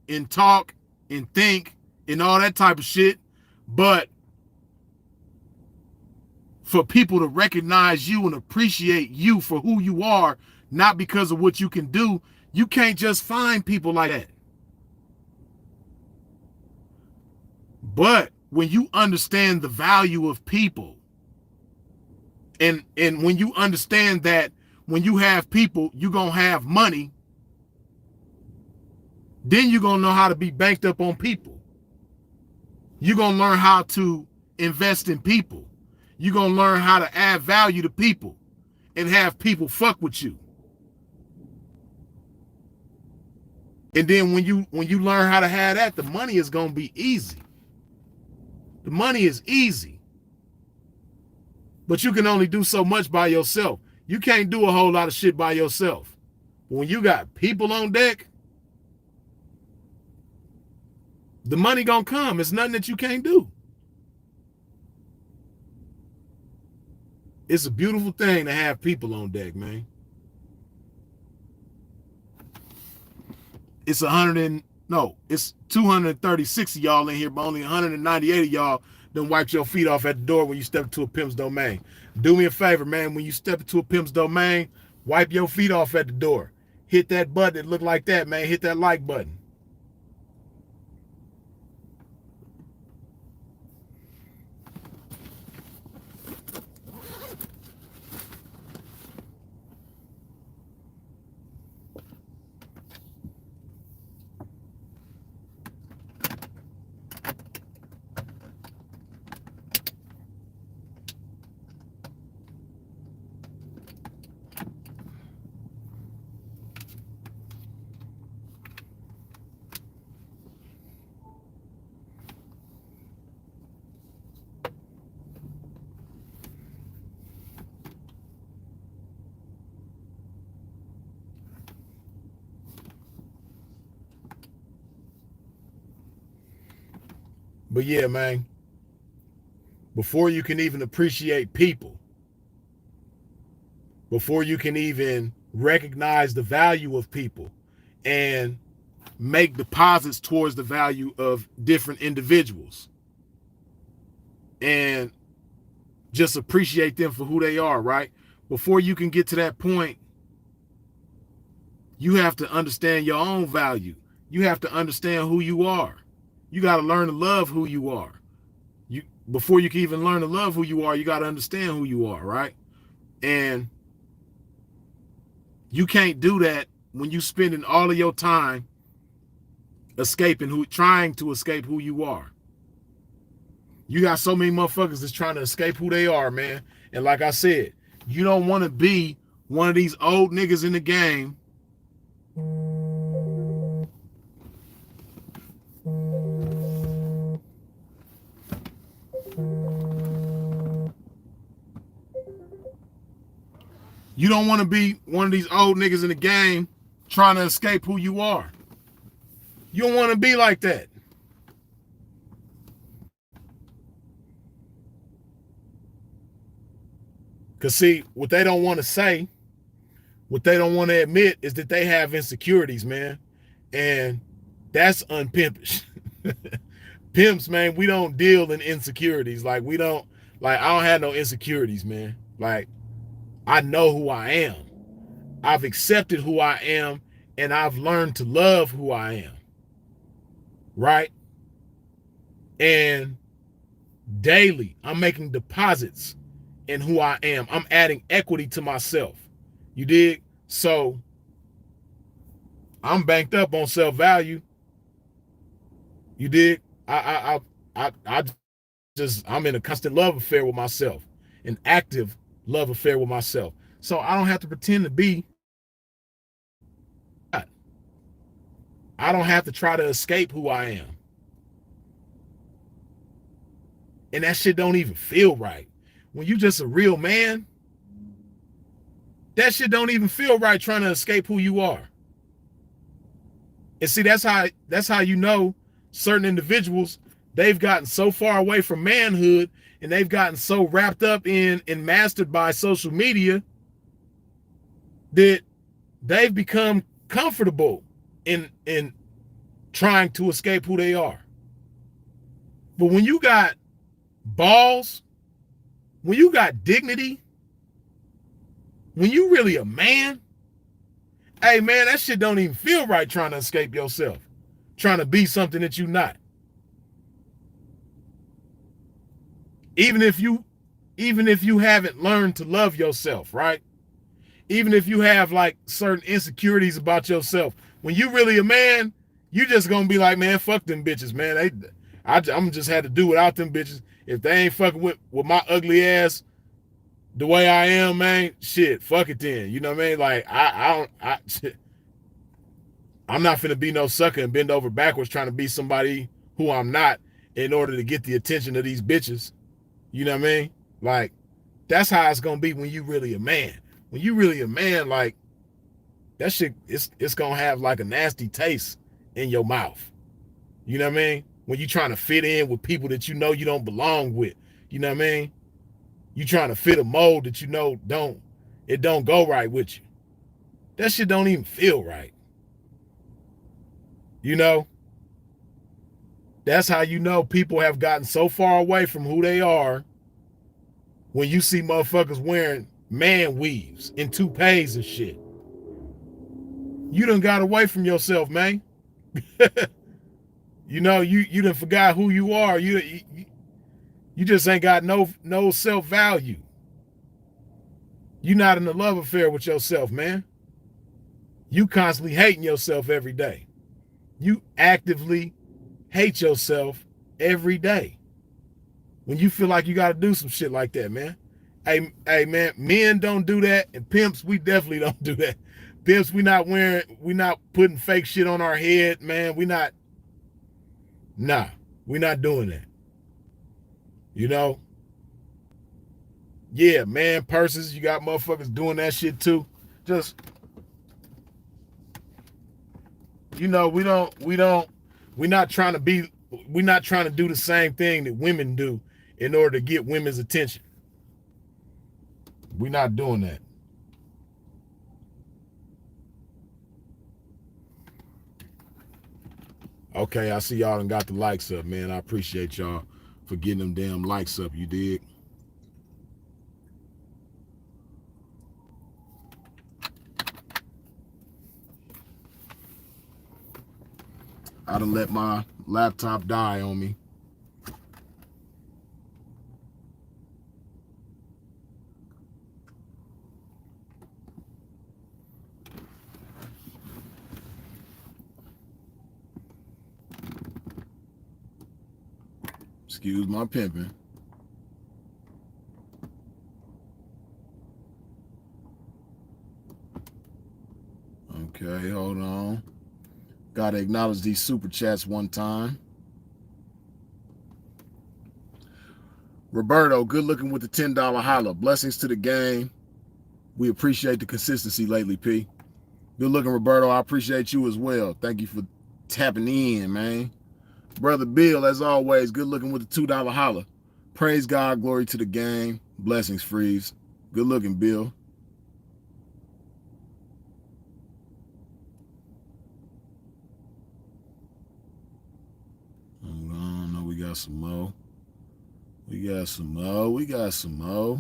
Speaker 1: and talk and think and all that type of shit. But for people to recognize you and appreciate you for who you are, not because of what you can do, you can't just find people like that. But when you understand the value of people, and when you understand that when you have people, you're going to have money, then you're going to know how to be banked up on people. You're going to learn how to invest in people. You're going to learn how to add value to people and have people fuck with you. And then when you learn how to have that, the money is going to be easy. The money is easy. But you can only do so much by yourself. You can't do a whole lot of shit by yourself. When you got people on deck, the money gonna come. It's nothing that you can't do. It's a beautiful thing to have people on deck, man. It's 236 of y'all in here, but only 198 of y'all done wiped your feet off at the door when you step into a pimp's domain. Do me a favor, man. When you step into a pimp's domain, wipe your feet off at the door. Hit that button that look like that, man. Hit that like button. But yeah, man, before you can even appreciate people, before you can even recognize the value of people and make deposits towards the value of different individuals and just appreciate them for who they are, right? Before you can get to that point, you have to understand your own value. You have to understand who you are. You got to learn to love who you are. You before you can even learn to love who you are, you got to understand who you are, right? And you can't do that when you spending all of your time trying to escape who you are. You got so many motherfuckers that's trying to escape who they are, man. And like I said, you don't want to be one of these old niggas in the game You don't want to be one of these old niggas in the game trying to escape who you are. You don't want to be like that. Because see, what they don't want to say, what they don't want to admit is that they have insecurities, man. And that's unpimpish. Pimps, man, we don't deal in insecurities. I don't have no insecurities, man. Like, I know who I am. I've accepted who I am, and I've learned to love who I am. Right? And daily, I'm making deposits in who I am. I'm adding equity to myself. You dig? So I'm banked up on self-value. You dig? I'm in a constant love affair with myself, an active love affair with myself. So I don't have to pretend to be. I don't have to try to escape who I am. And that shit don't even feel right. When you just a real man, that shit don't even feel right trying to escape who you are. And see, that's how you know certain individuals, they've gotten so far away from manhood and they've gotten so wrapped up in and mastered by social media that they've become comfortable in trying to escape who they are. But when you got balls, when you got dignity, when you really a man, hey man, that shit don't even feel right trying to escape yourself, trying to be something that you're not. Even if you haven't learned to love yourself, right? Even if you have like certain insecurities about yourself, when you really a man, you just gonna be like, man, fuck them bitches, man. I'm just had to do without them bitches. If they ain't fucking with my ugly ass the way I am, man, shit, fuck it then. You know what I mean? Like I'm not finna be no sucker and bend over backwards trying to be somebody who I'm not in order to get the attention of these bitches. You know what I mean? Like, that's how it's gonna be when you really a man. When you really a man, like, that shit, it's gonna have like a nasty taste in your mouth. You know what I mean? When you trying to fit in with people that you know you don't belong with. You know what I mean? You trying to fit a mold that you know don't go right with you. That shit don't even feel right. You know? That's how you know people have gotten so far away from who they are when you see motherfuckers wearing man weaves and toupees and shit. You done got away from yourself, man. You know, you done forgot who you are. You just ain't got no self-value. You're not in a love affair with yourself, man. You constantly hating yourself every day. You actively hate yourself every day. When you feel like you got to do some shit like that, man. Hey, man, men don't do that, and pimps, we definitely don't do that. Pimps, we not putting fake shit on our head, man. we not doing that. You know? Yeah, man, purses, you got motherfuckers doing that shit too. Just, you know, we're not trying to do the same thing that women do in order to get women's attention. We're not doing that. Okay, I see y'all done got the likes up, man. I appreciate y'all for getting them damn likes up, you dig? I done let my laptop die on me. Excuse my pimping. Okay, hold on. Gotta acknowledge these super chats one time. Roberto, good looking with the $10 holla. Blessings to the game. We appreciate the consistency lately, P. Good looking, Roberto. I appreciate you as well. Thank you for tapping in, man. Brother Bill, as always, good looking with the $2 holla. Praise God, glory to the game. Blessings, Freeze. Good looking, Bill. Hold on, no, we got some more. We got some more.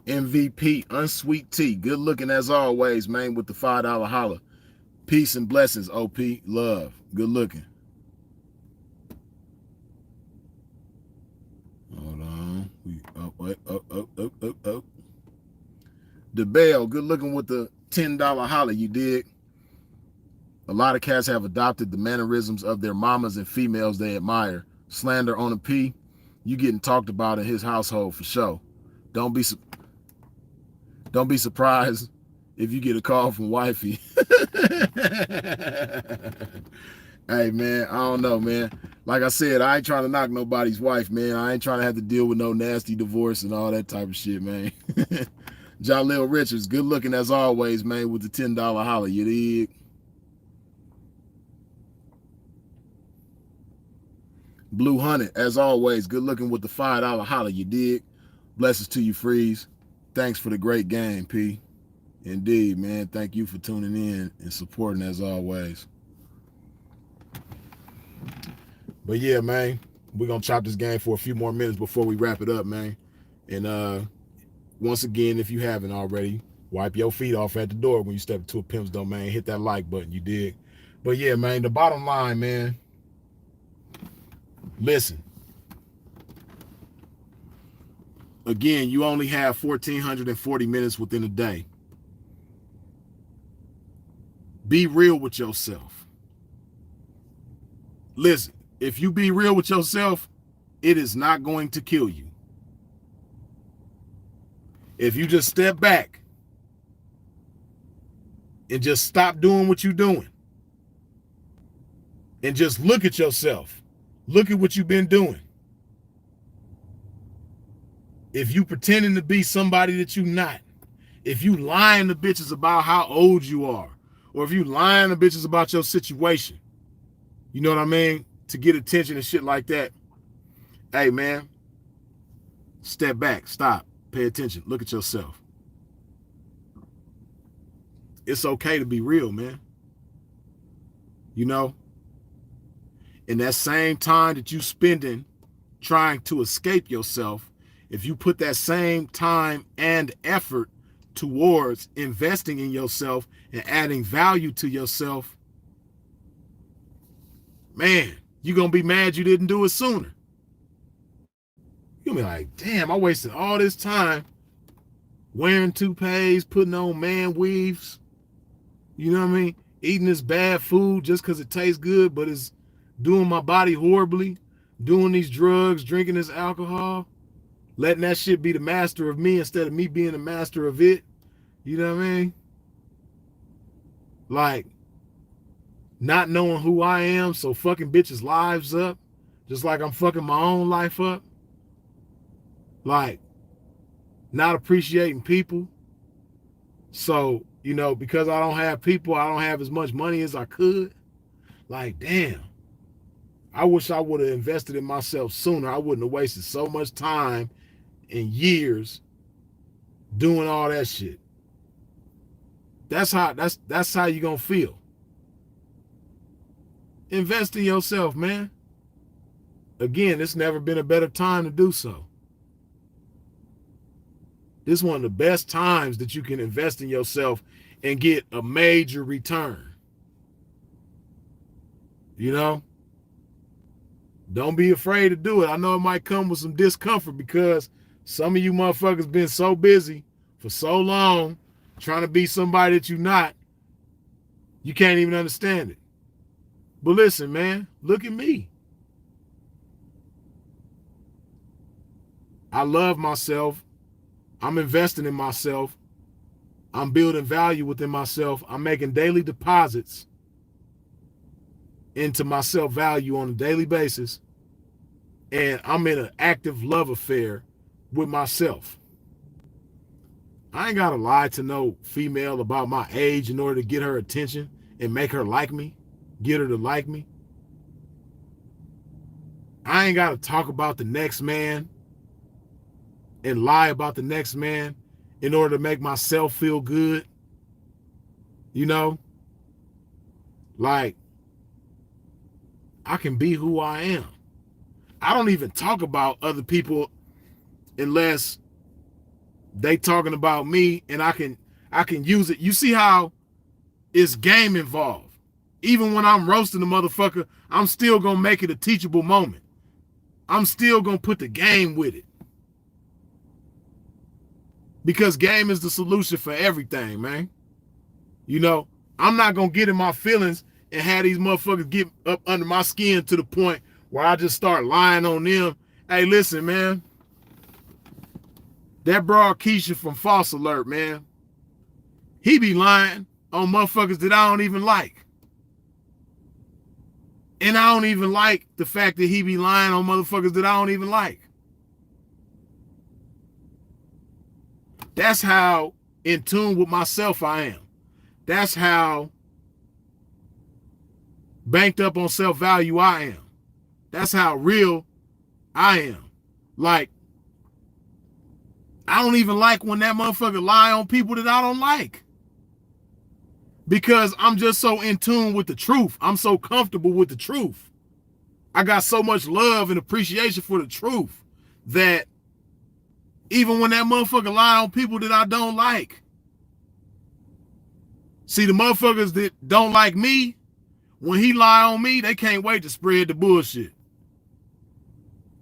Speaker 1: MVP, Unsweet Tea. Good looking as always, man, with the $5 holla. Peace and blessings, OP. Love. Good looking. Hold on. DeBell, good looking with the $10 holla, you dig? A lot of cats have adopted the mannerisms of their mamas and females they admire. Slander on a P, you getting talked about in his household for sure. Don't be surprised if you get a call from wifey. Hey, man, I don't know, man. Like I said, I ain't trying to knock nobody's wife, man. I ain't trying to have to deal with no nasty divorce and all that type of shit, man. Jaleel Richards, good looking as always, man, with the $10 holla, you dig? Blue Hunted, as always, good looking with the $5 holla, you dig? Blessings to you, Freeze. Thanks for the great game, P. Indeed, man. Thank you for tuning in and supporting as always. But yeah, man, we're going to chop this game for a few more minutes before we wrap it up, man. And once again, if you haven't already, wipe your feet off at the door when you step into a Pimp's domain. Hit that like button, you dig? But yeah, man, the bottom line, man, listen. Again, you only have 1,440 minutes within a day. Be real with yourself. Listen, if you be real with yourself, it is not going to kill you. If you just step back and just stop doing what you're doing and just look at yourself, look at what you've been doing. If you pretending to be somebody that you're not, if you lying to bitches about how old you are, or if you lying to bitches about your situation, you know what I mean, to get attention and shit like that, hey, man, step back, stop, pay attention, look at yourself. It's okay to be real, man. You know? In that same time that you spending trying to escape yourself, if you put that same time and effort towards investing in yourself and adding value to yourself, man, you're going to be mad you didn't do it sooner. You'll be like, damn, I wasted all this time wearing toupees, putting on man weaves, you know what I mean? Eating this bad food just because it tastes good, but it's doing my body horribly, doing these drugs, drinking this alcohol, letting that shit be the master of me instead of me being the master of it. You know what I mean? Like, not knowing who I am, so fucking bitches' lives up, just like I'm fucking my own life up. Like, not appreciating people. So, you know, because I don't have people, I don't have as much money as I could. Like, damn. I wish I would have invested in myself sooner. I wouldn't have wasted so much time and years doing all that shit. That's how you gonna feel. Invest in yourself, man. Again, it's never been a better time to do so. This is one of the best times that you can invest in yourself and get a major return. You know? Don't be afraid to do it. I know it might come with some discomfort because some of you motherfuckers been so busy for so long trying to be somebody that you're not You can't even understand it. But listen, man, look at me. I love myself. I'm investing in myself. I'm building value within myself. I'm making daily deposits into my self-value on a daily basis. And I'm in an active love affair with myself. I ain't got to lie to no female about my age in order to get her attention and make her like me, get her to like me. I ain't got to talk about the next man and lie about the next man in order to make myself feel good. You know, like, I can be who I am. I don't even talk about other people unless they talking about me, and I can use it. You see how it's game involved. Even when I'm roasting the motherfucker, I'm still gonna make it a teachable moment. I'm still gonna put the game with it. Because game is the solution for everything, man. You know, I'm not gonna get in my feelings and have these motherfuckers get up under my skin to the point where I just start lying on them. Hey, listen, man. That broad Keisha from False Alert, man. He be lying on motherfuckers that I don't even like. And I don't even like the fact that he be lying on motherfuckers that I don't even like. That's how in tune with myself I am. That's how banked up on self-value I am. That's how real I am. Like, I don't even like when that motherfucker lie on people that I don't like. Because I'm just so in tune with the truth. I'm so comfortable with the truth. I got so much love and appreciation for the truth that even when that motherfucker lie on people that I don't like. See, the motherfuckers that don't like me, when he lie on me, they can't wait to spread the bullshit.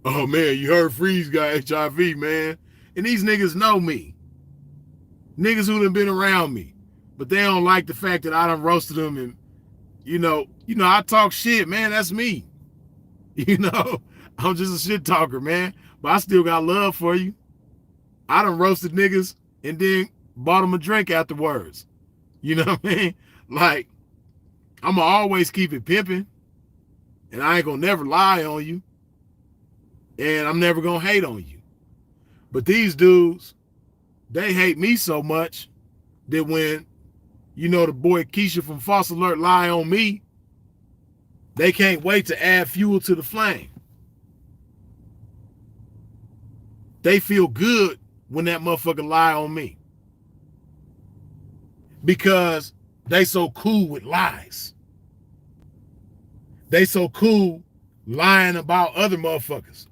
Speaker 1: Oh, man, you heard Freeze got HIV, man. And these niggas know me. Niggas who done been around me. But they don't like the fact that I done roasted them. And, you know, I talk shit, man. That's me. You know, I'm just a shit talker, man. But I still got love for you. I done roasted niggas and then bought them a drink afterwards. You know what I mean? Like, I'm going to always keep it pimping. And I ain't going to never lie on you. And I'm never going to hate on you. But these dudes, they hate me so much that when, you know, the boy Keisha from False Alert lie on me, they can't wait to add fuel to the flame. They feel good when that motherfucker lie on me. Because they so cool with lies. They so cool lying about other motherfuckers.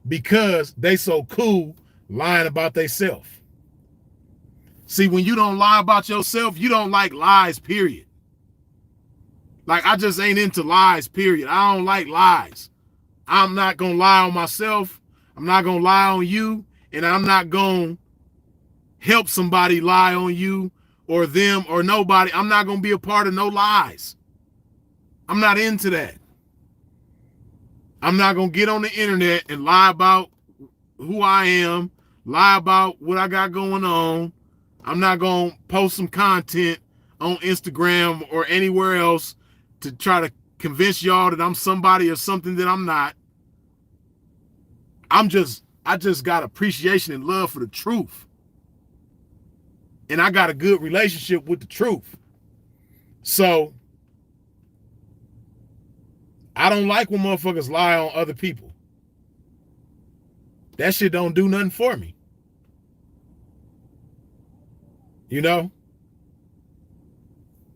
Speaker 1: Because they so cool lying about theyself. See, when you don't lie about yourself, you don't like lies, period. Like, I just ain't into lies, period. I don't like lies. I'm not going to lie on myself. I'm not going to lie on you. And I'm not going to help somebody lie on you or them or nobody. I'm not going to be a part of no lies. I'm not into that. I'm not going to get on the internet and lie about who I am, lie about what I got going on. I'm not going to post some content on Instagram or anywhere else to try to convince y'all that I'm somebody or something that I'm not. I just got appreciation and love for the truth. And I got a good relationship with the truth. So I don't like when motherfuckers lie on other people. That shit don't do nothing for me. You know?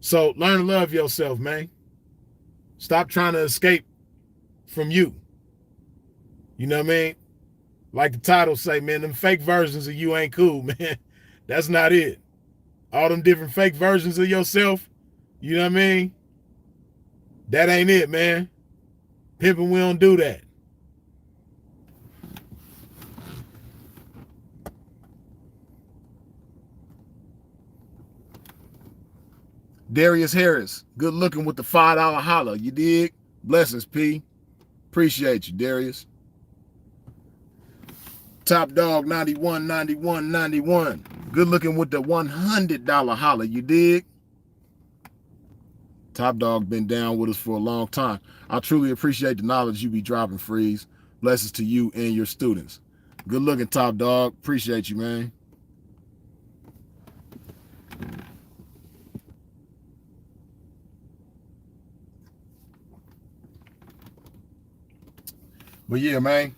Speaker 1: So learn to love yourself, man. Stop trying to escape from you. You know what I mean? Like the title say, man, them fake versions of you ain't cool, man. That's not it. All them different fake versions of yourself, you know what I mean? That ain't it, man. Pimping, we don't do that. Darius Harris, good looking with the $5 holla. You dig? Blessings, P. Appreciate you, Darius. Top Dog 91, 91, 91. Good looking with the $100 holla. You dig? Top Dog been down with us for a long time. I truly appreciate the knowledge you be dropping, Freeze. Blessings to you and your students. Good looking, Top Dog. Appreciate you, man. But yeah, man,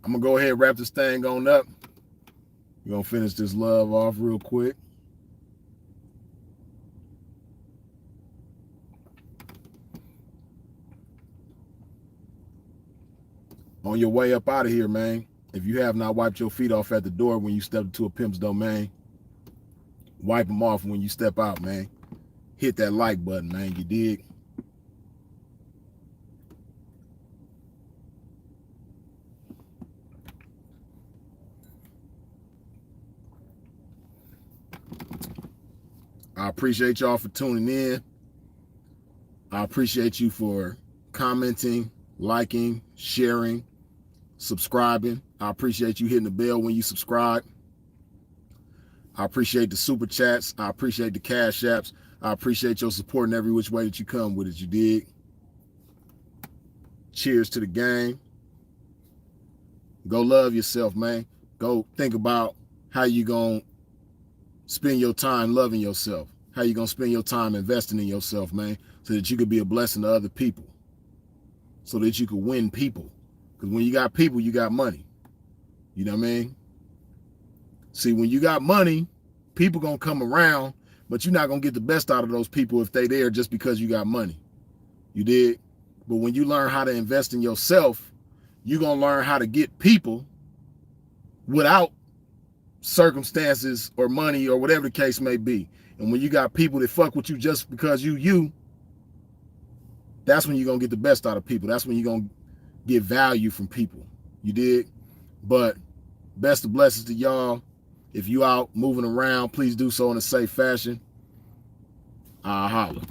Speaker 1: I'm going to go ahead and wrap this thing on up. We're going to finish this love off real quick. On your way up out of here, man, if you have not wiped your feet off at the door when you step into a pimp's domain, wipe them off when you step out, man. Hit that like button, man. You dig? I appreciate y'all for tuning in. I appreciate you for commenting, liking, sharing, subscribing. I appreciate you hitting the bell when you subscribe. I appreciate the super chats. I appreciate the cash apps. I appreciate your support in every which way that you come with it. You dig? Cheers to the game. Go love yourself, man. Go think about how you gonna spend your time loving yourself. How you gonna spend your time investing in yourself, man, so that you could be a blessing to other people. So that you could win people. Because when you got people, you got money. You know what I mean? See, when you got money, people gonna come around, but you're not gonna get the best out of those people if they there just because you got money. You did? But when you learn how to invest in yourself, you're gonna learn how to get people without circumstances or money or whatever the case may be. And when you got people that fuck with you just because you, that's when you're gonna get the best out of people. That's when you're gonna get value from people. You did? But best of blessings to y'all. If you out moving around, please do so in a safe fashion. I'll holler.